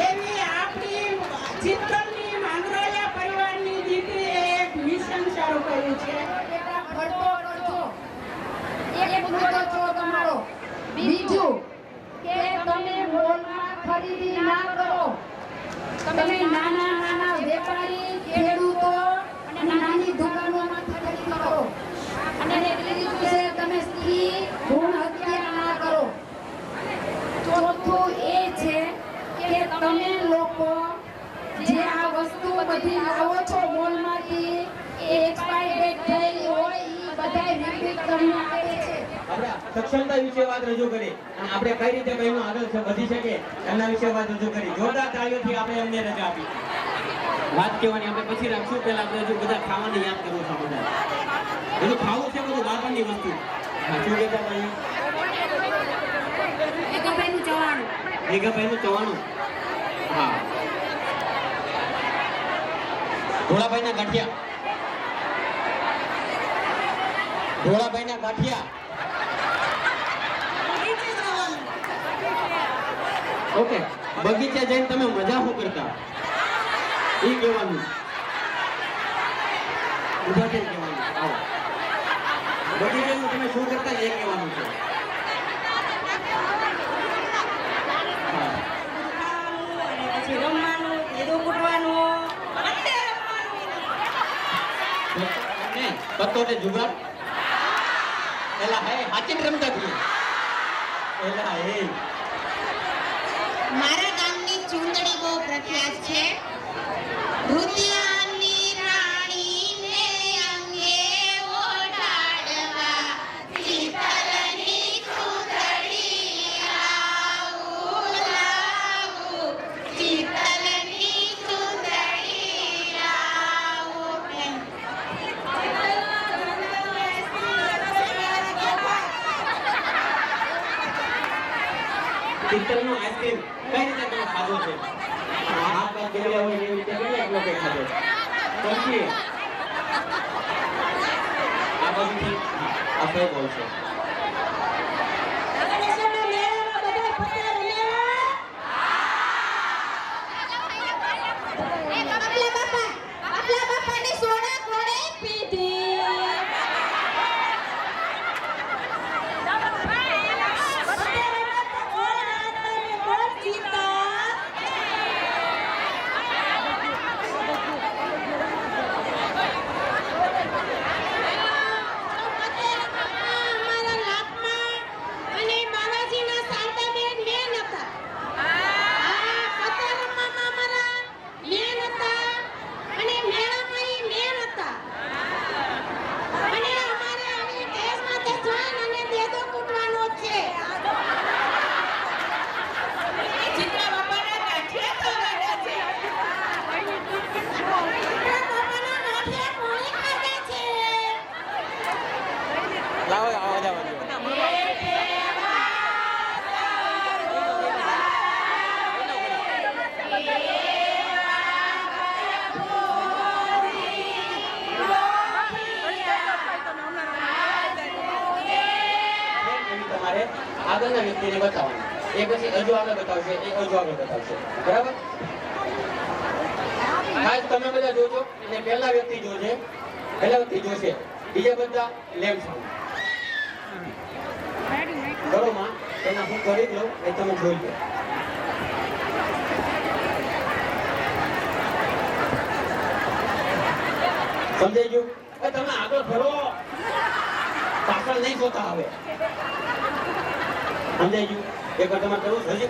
એવી આપણી ચિત્તલની માંગરોળિયા પરિવારની દીકરીએ એક મિશન શરૂ કર્યું છે.
ખર્ચો કરજો એક મુદ્દો છો તમારો. બીજું કે તમે મોલમાં ખરીદી ના કરો. તમે નાના નાના વેપારી ખેડૂતો અને નાની દુકાનોમાં ખરીદી કરો. અને ત્રીજું છે તમે સ્ત્રી ભ્રૂણ હત્યા ના કરો. ચોથું એ છે કે તમે લોકો જે આ વસ્તુ બધી લાવો છો મોલમાંથી એ એક્સપાયર ડેટ થયેલી હોય ઈ બધાય રિપીટ કરીને આપે છે.
આપણે સક્ષમતા વિશે વાત રજૂ કરી અને આપણે કઈ રીતે બહેનો આગળ વધી શકે એના વિશે વાત રજૂ કરી. જોરદાર તાળીઓથી આપણે એમને રજા આપી. વાત કહેવાની આપણે પછી રાખશું. પહેલા આપણે હજુ બધા ખાવાનું યાદ કરવું છે. બધા બધું ખાવું છે, બધું બાળપણની વસ્તુ. શું કહેતા ભાઈ? ભેગાભાઈનું ચવાણું. હા, ભોળાભાઈના ગાંઠિયા. ભોળાભાઈના ગાંઠિયા. ઓકે, બગીચે જઈને તમે મજા શું કરતા એ કહેવાનું. ઉભા થઈને કહેવાનું. આવો, બગીચામાં તમે શું કરતા એ કહેવાનું છે.
પછી રમવાનું, કીધું કૂટવાનું,
પત્તો ને જુગાર એલા હે હાચીને રમતા છીએ. એલા હે
મારા ગામની ચૂંદડી બહુ પ્રખ્યાત છે. રૂપિયાની રાણીને અંગે ઓઢાડવા ચિતલની ચૂંદડી લાવું લાવું ચિતલની ચૂંદડી લાવું.
ચિત્તલનો આઈસ્ક્રીમ કઈ રીતે તમે ખાધો છે? હાથ બાદ ગયેલા હોય એવી રીતે કઈ એટલો કઈ ખાધો? પછી આ બાજુથી આ કઈ બોલ છે? લાવો આવાજ આવજો. તમારે આગળના વ્યક્તિને બતાવવાનું. એ પછી હજુ આગળ બતાવશે, એ હજુ આગળ બતાવશે. બરાબર? ખાસ તમે બધા જોજો અને પહેલા વ્યક્તિ જોશે, પહેલા વ્યક્તિ જોશે, બીજા બધા લેમ્પ સામે. ઘરોમાં તેના હું કરી દઉં એ તમે જોઈ લો. સમજાઈ ગયું? તમે આગળ ફરો, પાછળ નહીં જોતા. હવે સમજાઈ ગયું? એક વાર તમારે કરવું હજી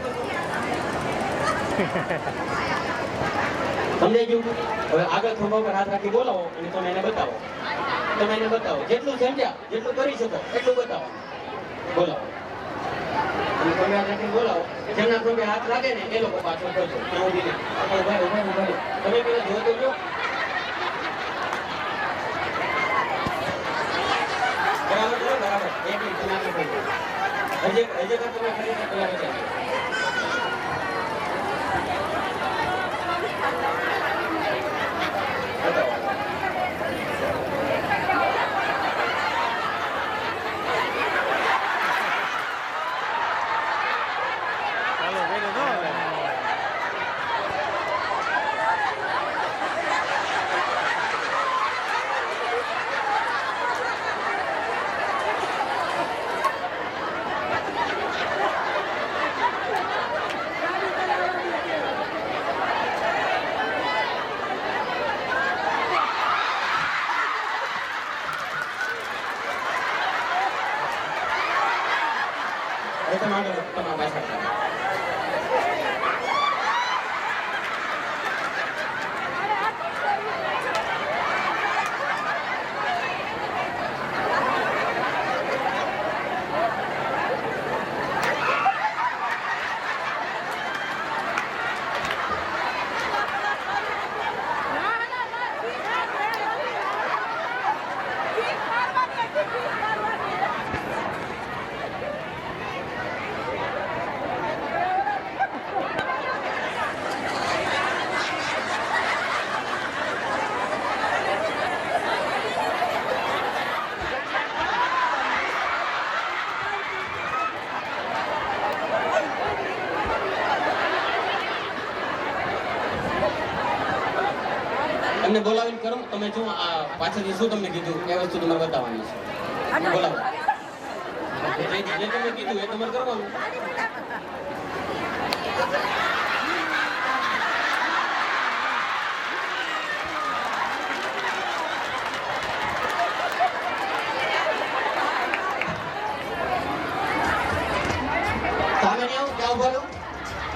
સમજાઈ ગયું? હવે આગળ ખંભા પર હાથ રાખી બોલાવો અને તમે એને બતાવો. તમે એને બતાવો, જેટલું સમજ્યા જેટલું કરી શકો એટલું બતાવો. બોલાવો અને તમે આ જાતે બોલાવો. જેના તમે હાથ લાગે ને એ લોકો પાછળ કરજો. ત્યાં ઉભીને ઉભા રહો. તમે પેલા જોતો જો. બરાબર છે, બરાબર. એક મિનિટ નાખી પડજો. હજી તમે ખરેખર પેલા બચાવો. તમને બોલાવીને કરો. તમે શું આ પાછળથી શું તમને કીધું એ વસ્તુ તમારે બતાવવાની છે. બોલાવો. જે તમે કીધું એ તમારે કરવાનું. સામે નહીં આવો, ત્યાં ઉભા રહો.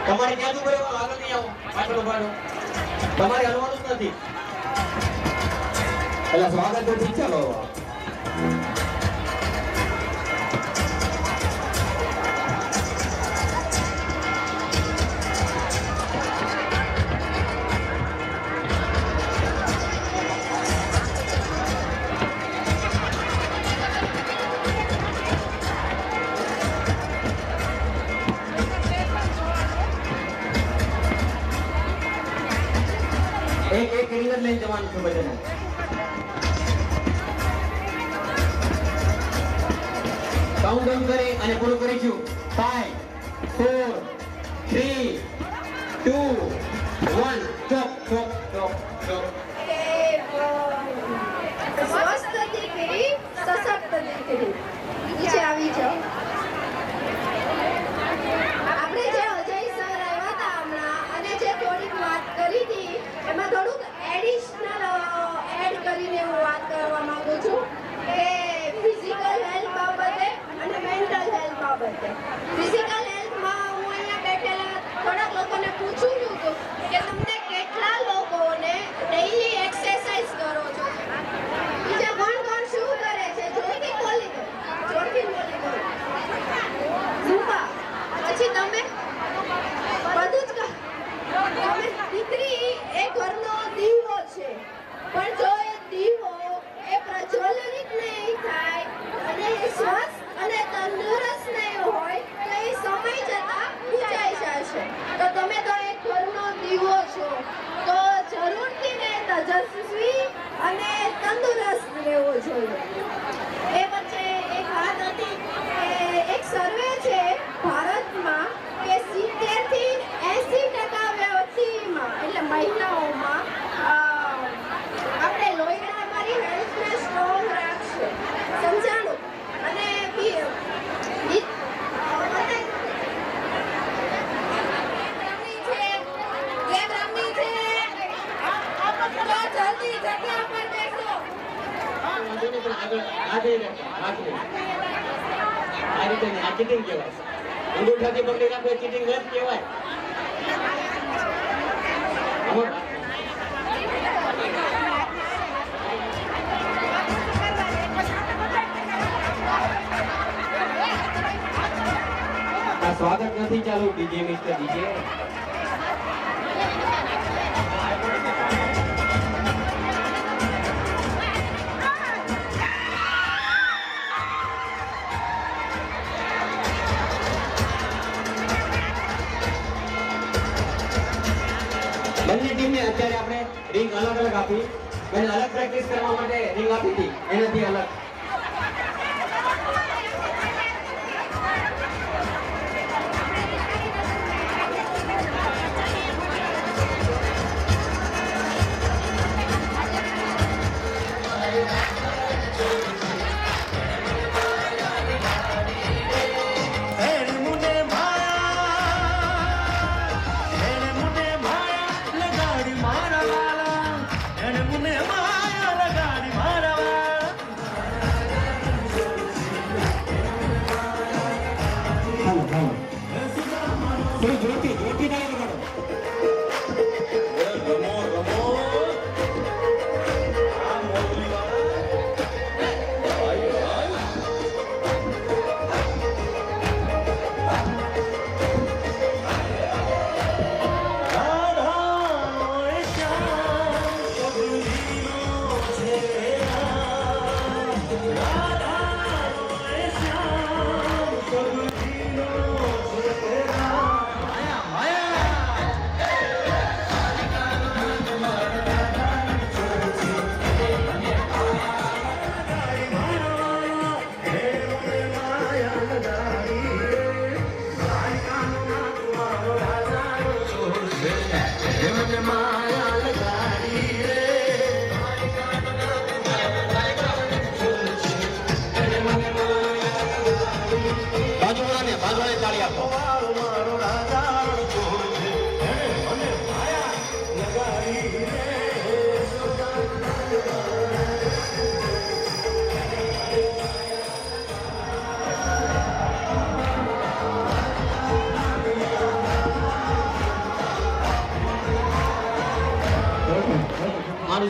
તમારે ત્યાં જ ઉભા રહેવાનું, આગળ નહીં આવો, પાછળ ઉભા રહો. તમારે હલવાનું જ નથી. એટલે સ્વાગત તો ઠીક છે. એક રિંગ લઈને જવાનું છે બધાને. કાઉન્ટડાઉન કરી અને પૂરું કરીશું. 5 4 3 2 1 સ્ટોપ સ્ટોપ સ્ટોપ સ્ટોપ.
સ્વસ્થ દીકરી, સશક્ત દીકરી. નીચે આવી જાઓ. આપણે જે અજય સર આવ્યા હતા હમણાં અને જે થોડીક વાત કરી હતી એમાં થોડુંક એડિશનલ એડ કરીને હું વાત કરવા માંગુ છું કે ફિઝિકલ હેલ્થ બાબતે અને મેન્ટલ હેલ્થ બાબતે. ફિઝિકલ હેલ્થમાં હું અહીંયા બેઠેલા થોડાક લોકોને પૂછું છું કે તમને કેટલા લોકોને ડેઈલી એક્સરસાઇઝ કરો છો? બીજા કોણ શું કરે છે? જોરથી બોલી દો, જોરથી બોલી દો. ઝુંબા. પછી તમે બધું જ તમે દીકરી એ ઘરનો દીવો છે, પણ જો એ દીવો એ પ્રજ્વલિત નહીં થાય અને એ સ્વસ્થ અને તંદુરસ્ત નહીં હોય તો એ સમય જતા બુઝાઈ જશે. તો તમે તો એક ઘરનો દીવો છો, તો જરૂરથી ને તેજસ્વી અને તંદુરસ્ત રહેવો જોઈએ. એ વચ્ચે એક વાત હતી કે એક સર્વે છે ભારતમાં કે 70 થી 80% વ્યક્તિમાં એટલે મહિલાઓમાં આપણે લોહીના અમારી હેલ્થને સ્ટ્રોંગ રાખશે. સમજાણું? અને
ચીટિંગ કહેવાય. અંગૂઠાથી પકડી રાખો ચીટિંગ ન કહેવાય. સ્વાગત નથી ચાલુ ડીજે મિસ્ટર ડીજે. બંને ટીમને અત્યારે આપણે રિંગ અલગ અલગ આપી અને અલગ પ્રેક્ટિસ કરવા માટે રિંગ આપી હતી એનાથી અલગ.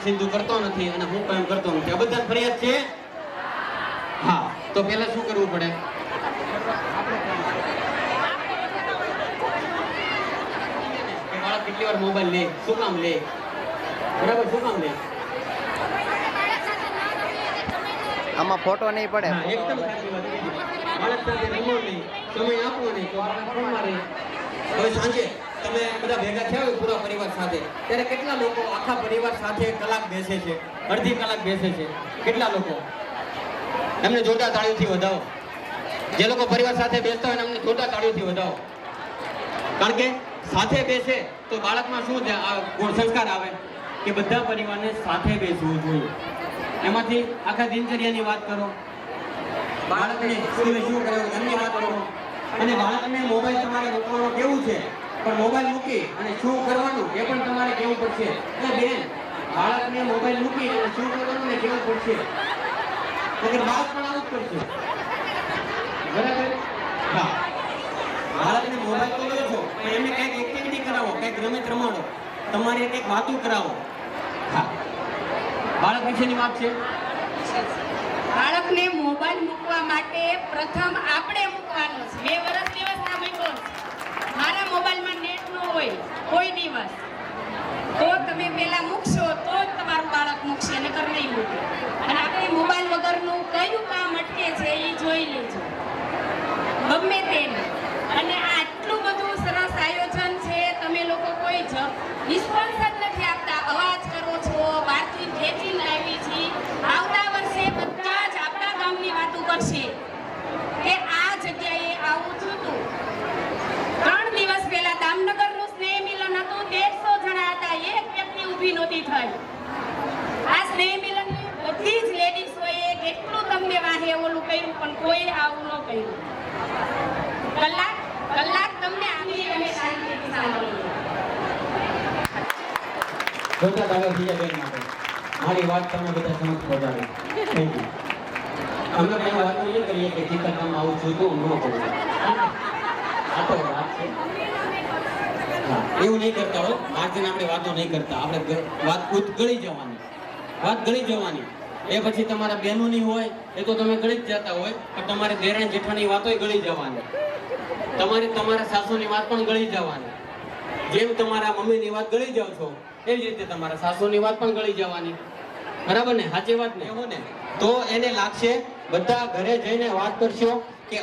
સિંધુ કરતો નથી અને હું પણ કરતો નથી. આ બધા ફરિયાદ છે. હા, તો પહેલા શું કરવું પડે? બાળક કેટલી વાર મોબાઈલ લે, શું કામ લે? બરાબર, શું કામ લે?
આમાં ફોટો નહીં પડે.
એકદમ સાચી વાત કીધી. બાળક સાથે રમો નહીં, સમય આપો નહીં તો બાળક ફોન મારે. હવે સાંજે તમે બધા ભેગા થયા હોય પૂરા પરિવાર સાથે, ત્યારે કેટલા લોકો આખા પરિવાર સાથે કલાક બેસે છે, અડધી કલાક બેસે છે? કેટલા લોકો? એમને જોરદાર તાળીઓથી વધાવો. જે લોકો પરિવાર સાથે બેસતા હોય એમને જોરદાર તાળીઓથી વધાવો. કારણ કે સાથે બેસે તો બાળકમાં શું છે, આ ગુણ સંસ્કાર આવે કે બધા પરિવારને સાથે બેસવું જોઈએ. એમાંથી આખા દિનચર્યાની વાત કરો, બાળકને સ્કૂલે શું કર્યું એમની વાત કરો, અને બાળકને મોબાઈલ તમારે મૂકવાનો કેવું છે પણ મોબાઈલ મૂકી અને શું કરવાનું એ પણ તમારે કેવું પડશે. એટલે બેન, બાળકને મોબાઈલ મૂકી અને શું કરવાનું ને કેવું પડશે. એટલે બાળક પણ આવું જ કરશે. બરાબર? હા, બાળકને મોબાઈલ તો લો છો પણ એમને કંઈક એક્ટિવિટી કરાવો, કંઈક રમત રમાડો, તમારે કંઈક વાતું કરાવો. હા, બાળક વિશેની વાત છે.
બાળકને મોબાઈલ મૂકવા માટે પ્રથમ આપણે મૂકવાનો છે. 2 વર્ષ દિવસના મૂક્યો મારા મોબાઈલમાં નેટ ન હોય કોઈ દિવસ, તો તમે પહેલા મૂકશો તો જ તમારું બાળક મૂકશે, નકર નહીં મૂકે. અને આપણે મોબાઈલ વગરનું કયું કામ અટકે છે એ જોઈ લેજો, ગમે તેને. અને આટલું બધું સરસ આયોજન છે, તમે લોકો કોઈ રિસ્પોન્સ જ નથી આપતા. અવાજ કરો છો, બહારથી ખેંચીને લાવી છે. આવતા વર્ષે બધા જ આપણા ગામની વાતો કરશે કે આ જગ્યાએ આવું થયું હતું. 3 દિવસ પહેલા દામનગરનું સ્નેહ મિલન હતું, 150 જણા હતા, એક વ્યક્તિ ઊભી નહોતી થઈ. આ સ્નેહ મિલનની બધી જ લેડીઝોએ કેટલું તમને વાહે ઓલું કર્યું પણ કોઈ આવું ન કર્યું. કલાક તમને આપી અને શાંતિથી સાંભળીએ.
જોતા દાદા બેન માટે મારી વાત તમે બધા સમજ પહોંચાડી. Thank you. અમે કઈ વાત નહીં કરીએ કે ચિત્તકામ આવું છું તો ન કરું. આ તો વાત છે. હા, એવું નહીં કરતા હો. માર્જિન આપણે વાતો નહીં કરતા. આપણે વાત ખુદ ગળી જવાની, વાત ગળી જવાની. એ પછી તમારા બહેનોની હોય એ તો તમે ગળી જ જતા હોય, પણ તમારે દેરાણી જેઠાણી વાતોય ગળી જવાની. તમારે તમારા સાસુની વાત પણ ગળી જવાની. જેમ તમારા મમ્મીની વાત ગળી જાવ છો એવી રીતે તમારા સાસુની વાત પણ ગળી જવાની. બરાબર ને? સાચી વાત ને? એવું ને? તો એને લાગશે, બધા ઘરે જઈને વાત કરશો કે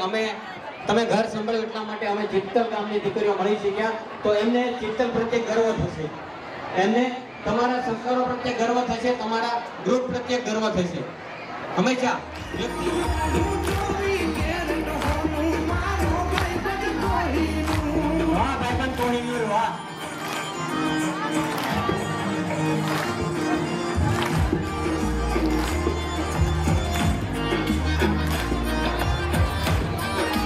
તમે ઘર સંભાળ્યું એટલા માટે અમે ચિત્તલ ગામની દીકરીઓ મળી શક્યા. તો એમને ચિત્તલ પ્રત્યે ગર્વ થશે, એમને તમારા સંસ્કારો પ્રત્યે ગર્વ થશે, તમારા ગ્રુપ પ્રત્યે ગર્વ થશે હંમેશા. વાહ ભાઈબંધ કોહિનૂર, વાહ.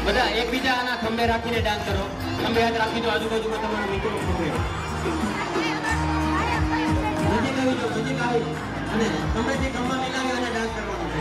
બધા એકબીજા આના ખંભે રાખીને ડાન્સ કરો. ખંભે હાથ રાખી દો, આજુબાજુમાં તમારા મિત્રો ખંભે નજીક આવી જાઓ, નજીક આવી અને ખંભેથી ખંભા મિલાવી અને ડાન્સ કરવાનો છે.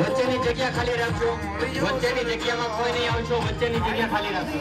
વચ્ચેની જગ્યા ખાલી રાખજો, વચ્ચેની જગ્યામાં કોઈ નહીં આવશો, વચ્ચેની જગ્યા ખાલી રાખજો.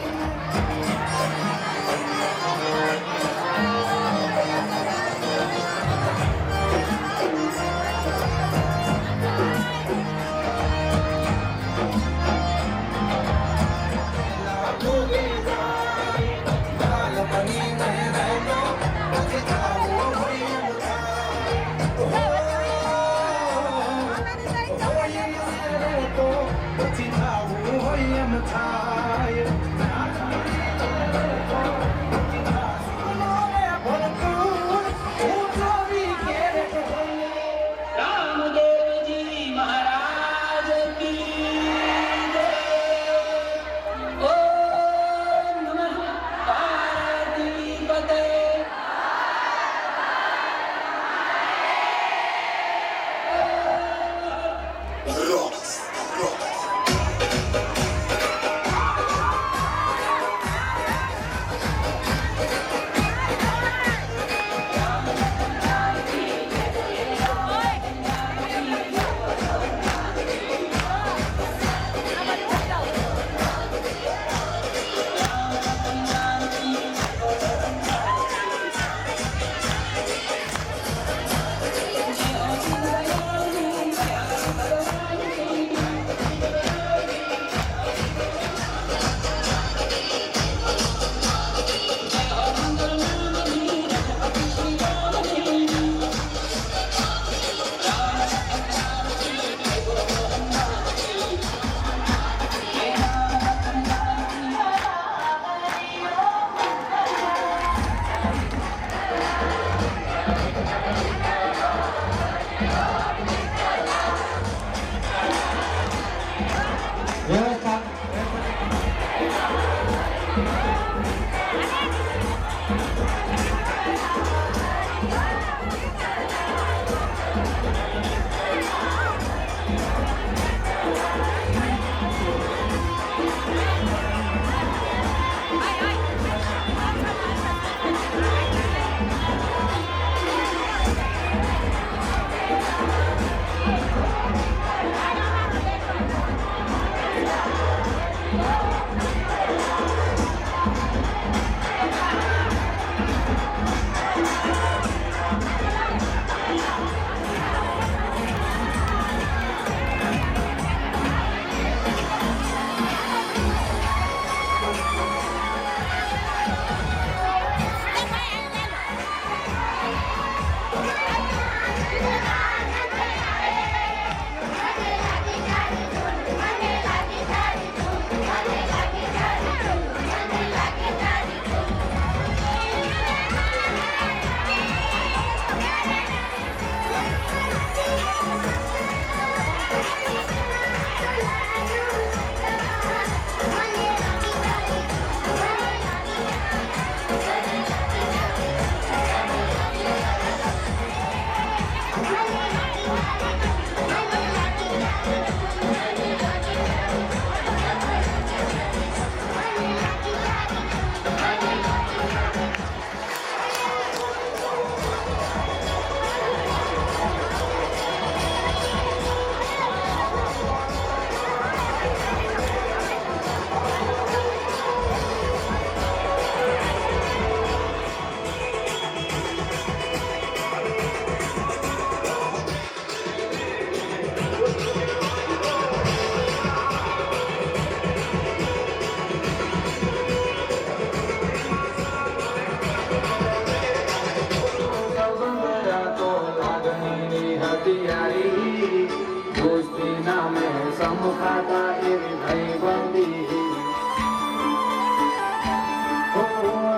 નામે સમખાતા એવી ભાઈ બંદી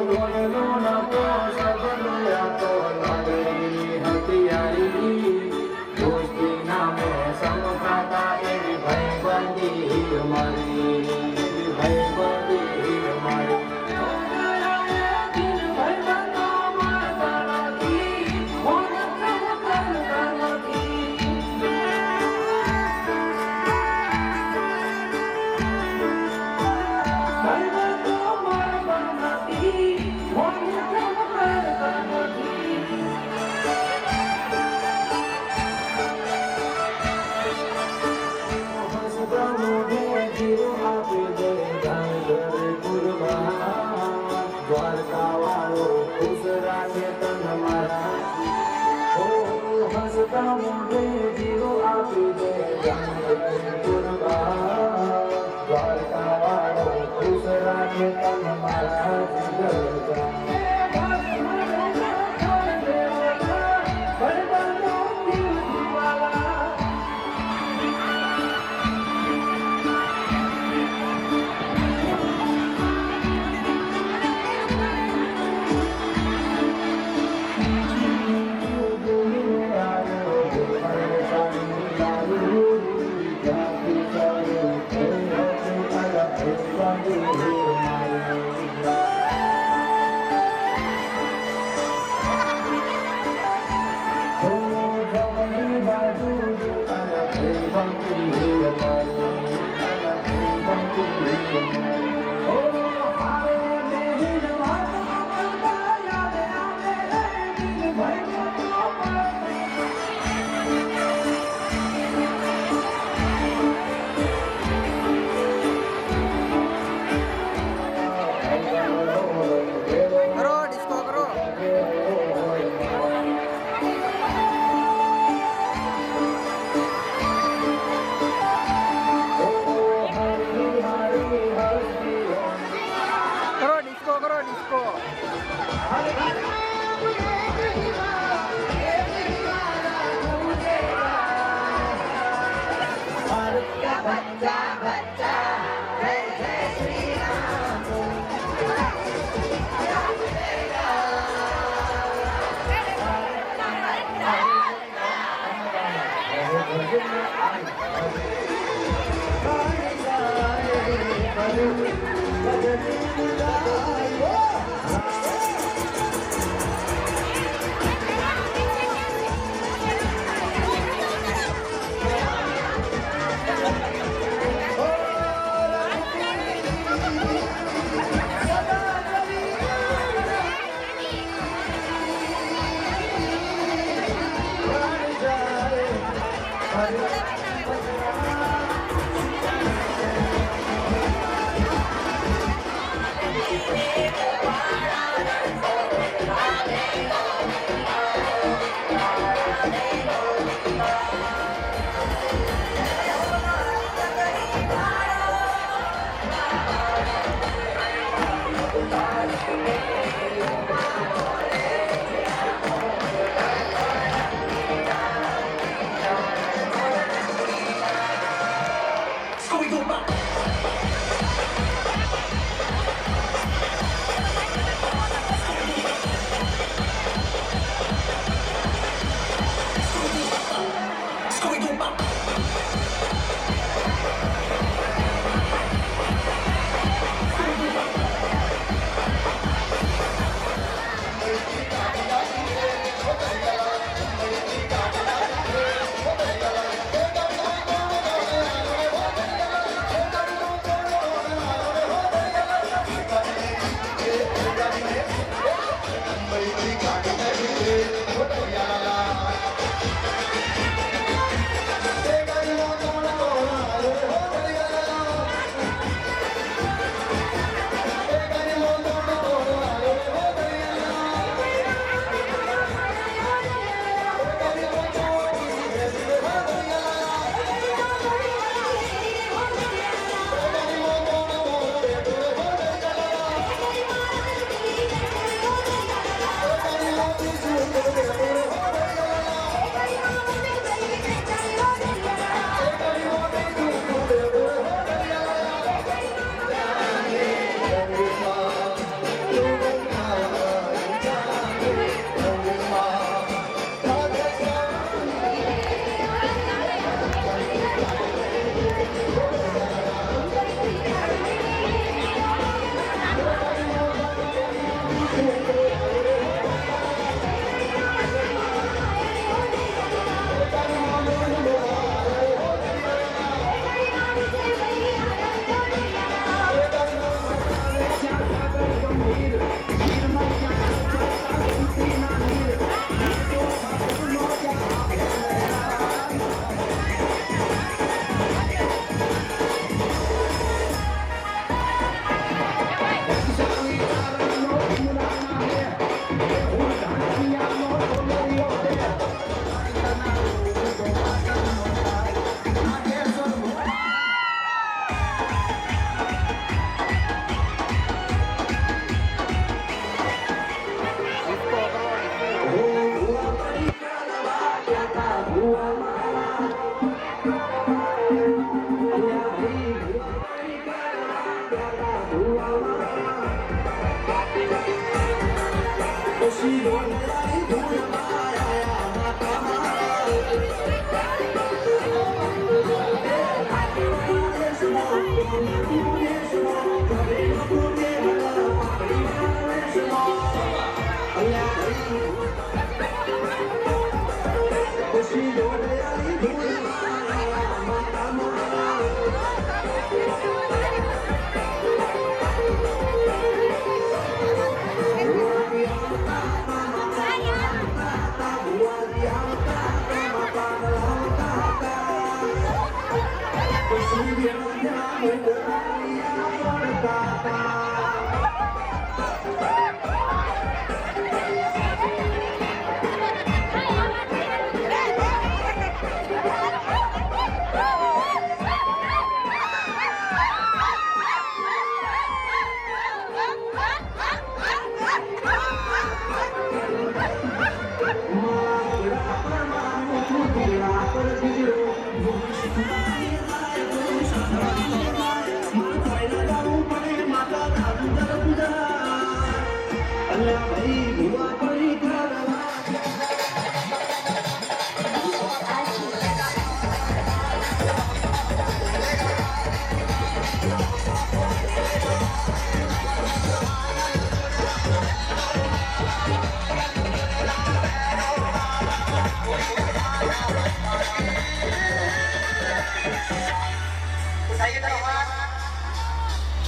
લોહીનો નતો સબનો તો લાગણી હથિયારી દોસ્તી નામે સમખાતા એવી ભાઈ બંદી અમારી ભાઈ બંદી અમારી દ્વારકાવાળો ખુશ રાખે તન મારા ઓ હસતા મોઢે જીવો આપી દે દ્વારકાવાળો ખુશ રાખે તન મારા જીગર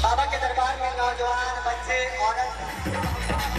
बाबा के दरबार में नौजवान बच्चे औरत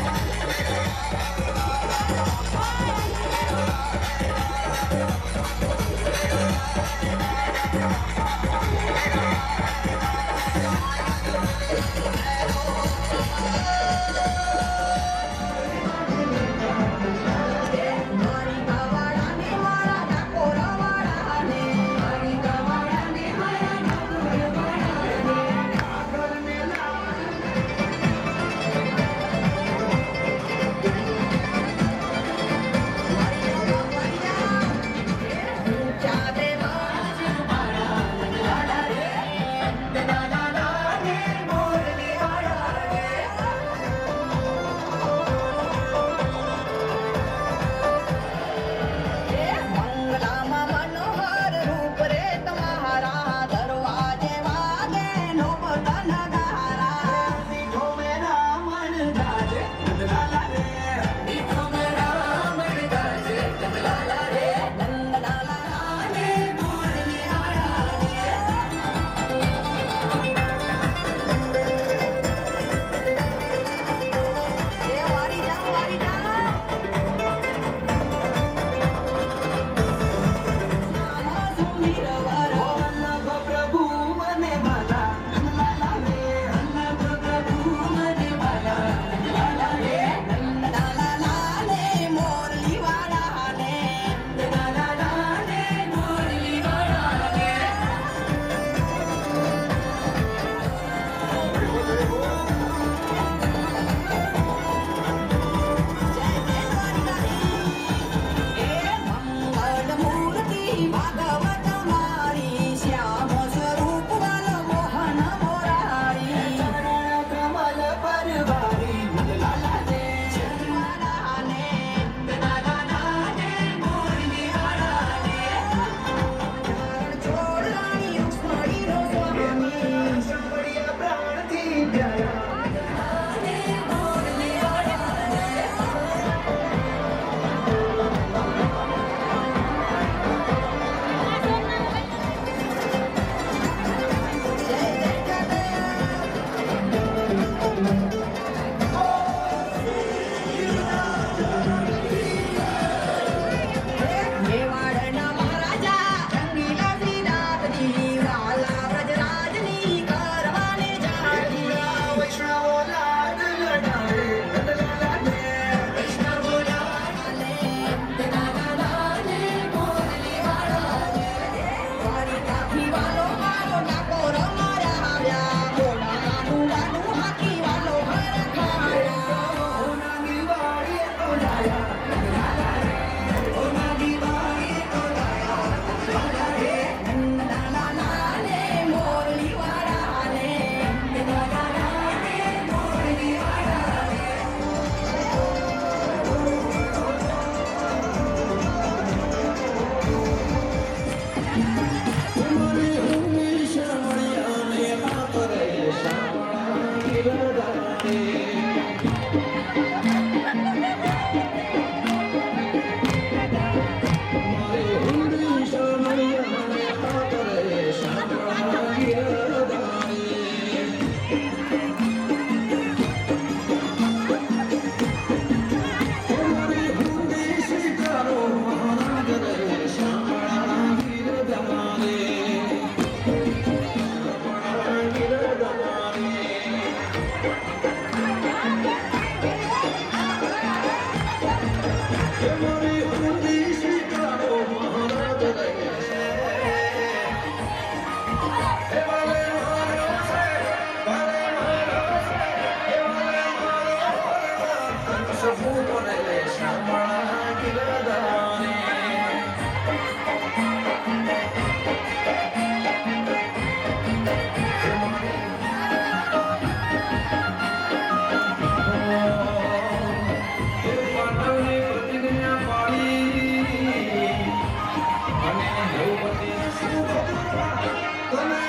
તમે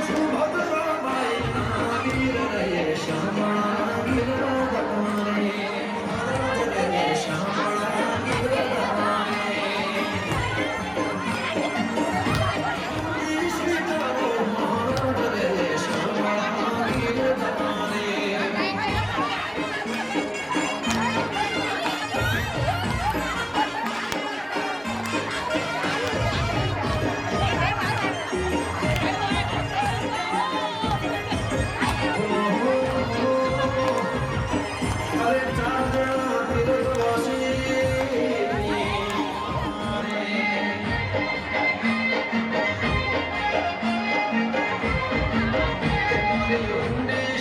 સુભદ્રા માઈના વીર રે શ્યામળા વીર રમાડે રે શ્યામળા વીર રમાડે સ્વીકારો મહારાજ રે શ્યામળા વીર રમાડે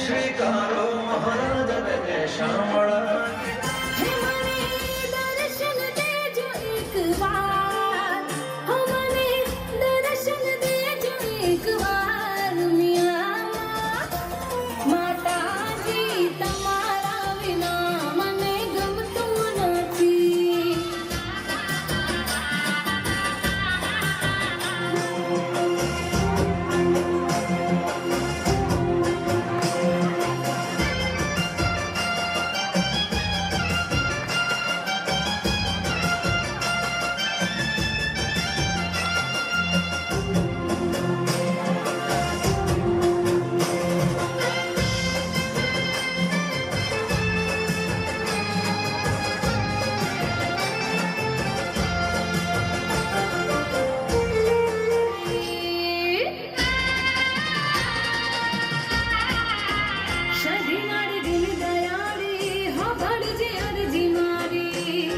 સ્વીકારો મહારાજ રે શ્યામળા
દર્શન દેજો એકવાર હમને દર્શન દેજો એકવાર માતાજી તમારા વિના મને ગમતું નથી શહી મારી દિલ દયાળી હો ભળજે અરજી મારી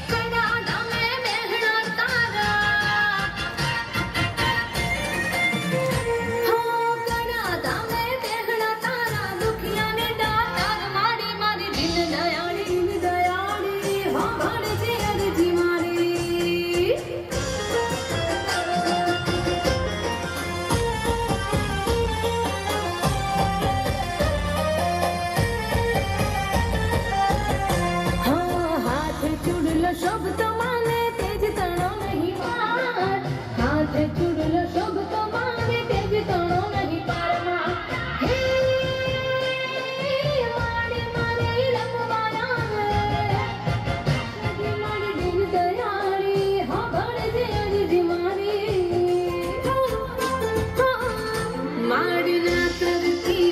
કડા ધામે મહેણા તારા હો કડા ધામે મહેણા તારા દુખિયાને દાતાર મારી મારી દિલ દયાળી હો ભળજે અરજી મારી હાથ ચૂડલો શોભતો માને તેજ તણો નહીં પાર હાથ ચૂડલો શોભતો માને તેજ તણો નહીં પારમાં હે મારે મારે રમવાના રે મારી દિલ દયાળી હો ભળજે અરજી મારી મારી ના કરતી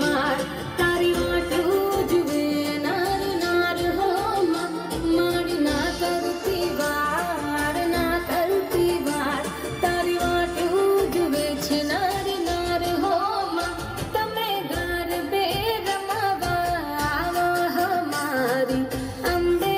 વાર તારી વાટું જુએ નાર નાર હો મારી ના કરતી વાર તારી વાટું જુએ છે નાર નાર હો તમે ગરબે રમવા આવો હમારી અંબે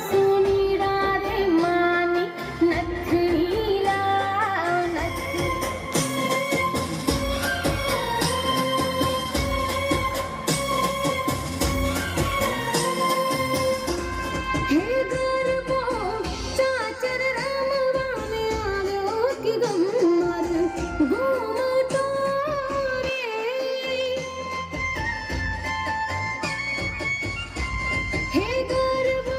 સુનીરા રે માની નથનીરા હે ગરબો ચાચર રમવાને આવ્યો કે ગમર ઘૂમતો રે હે ગરબો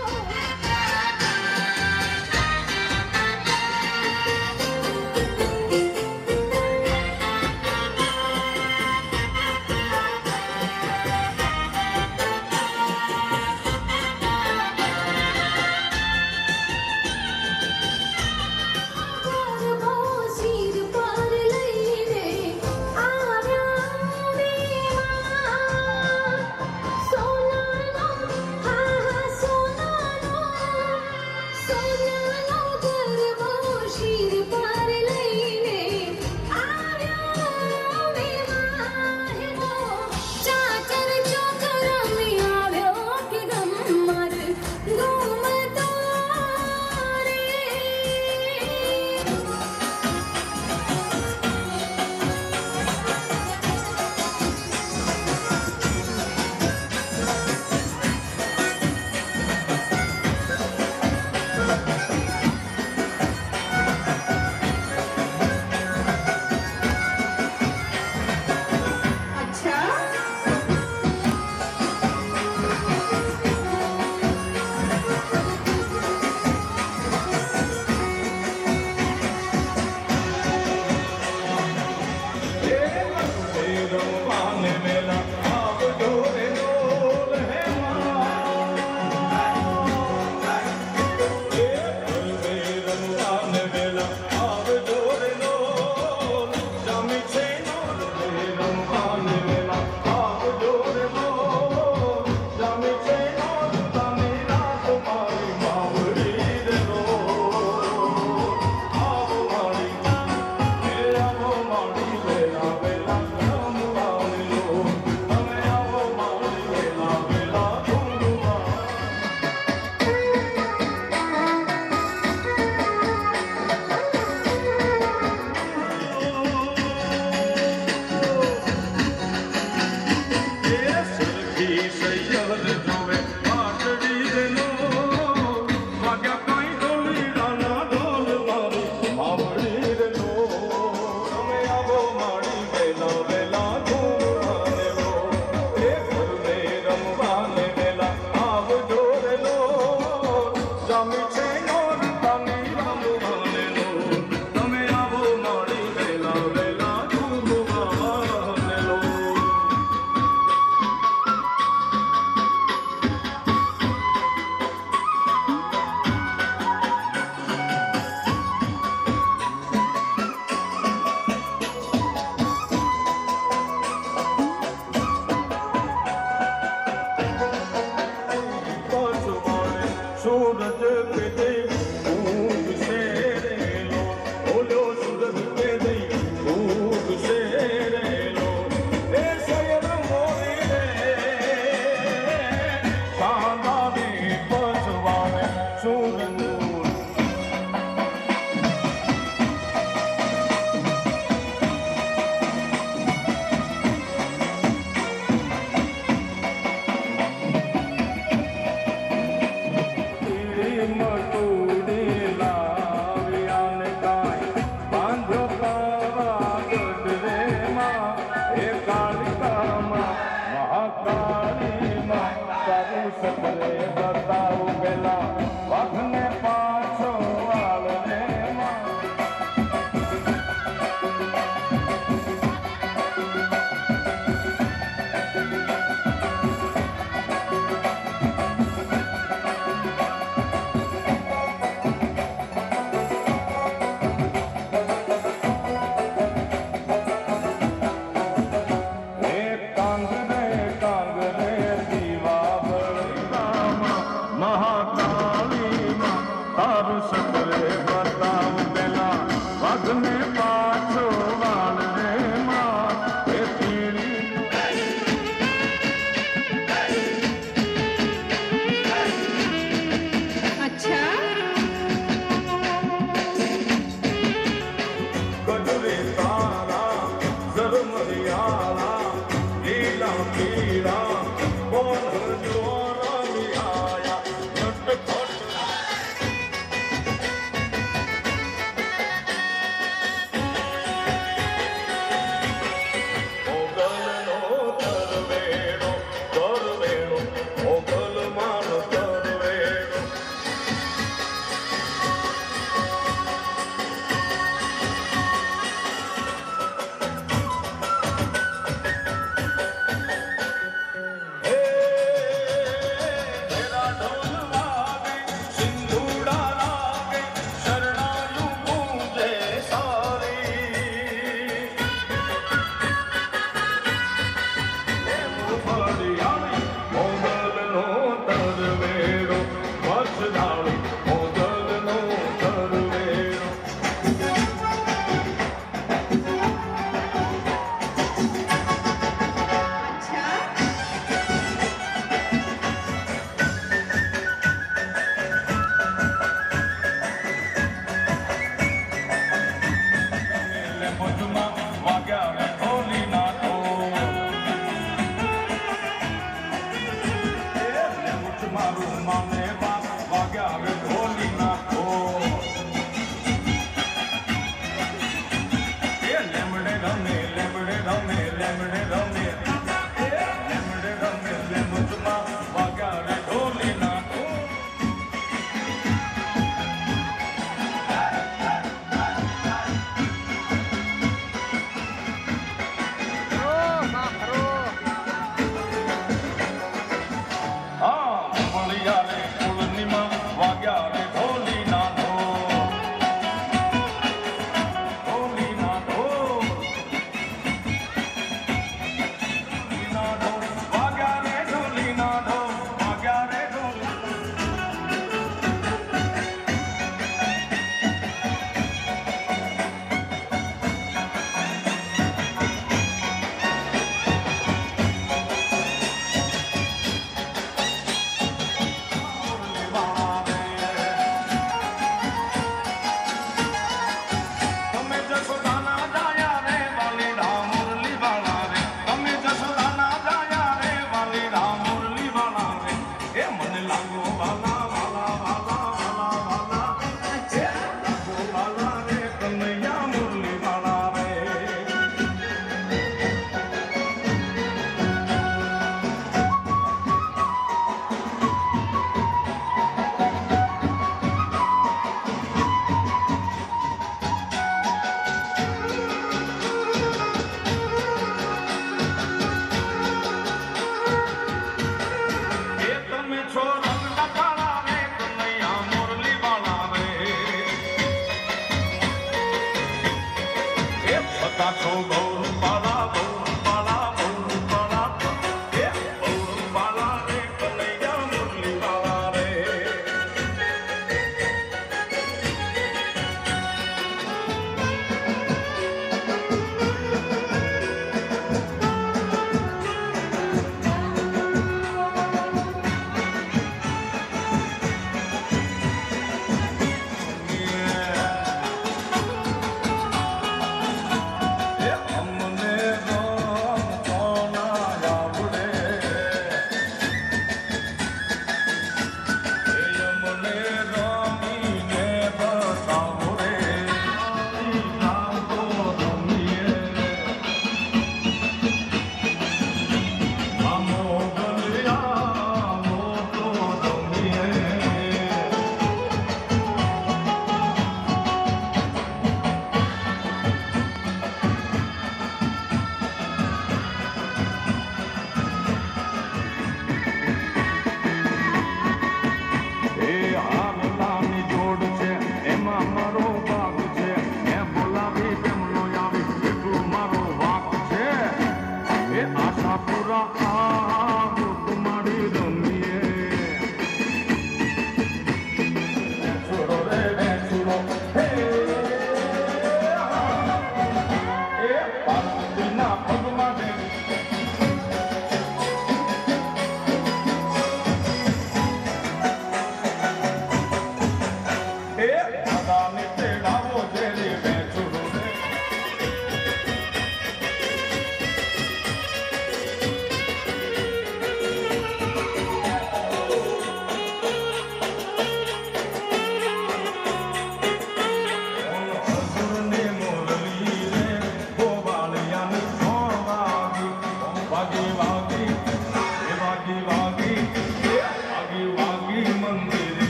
સ્વામી છે નોરતાની રામ માનેલો તમે આવો મારી વેલા વેલા ખૂબ માનેલો સૂરજ पे दई ऊग से रेलो बोलो सूरज पे दई ऊग से रेलो ए शयर मोरी रे शांतानी पछवाने सूरज સપરે બતાવ પેલા વાઘને પાછો વાળ રે મારું માને બાપ વાગ્યા શોભા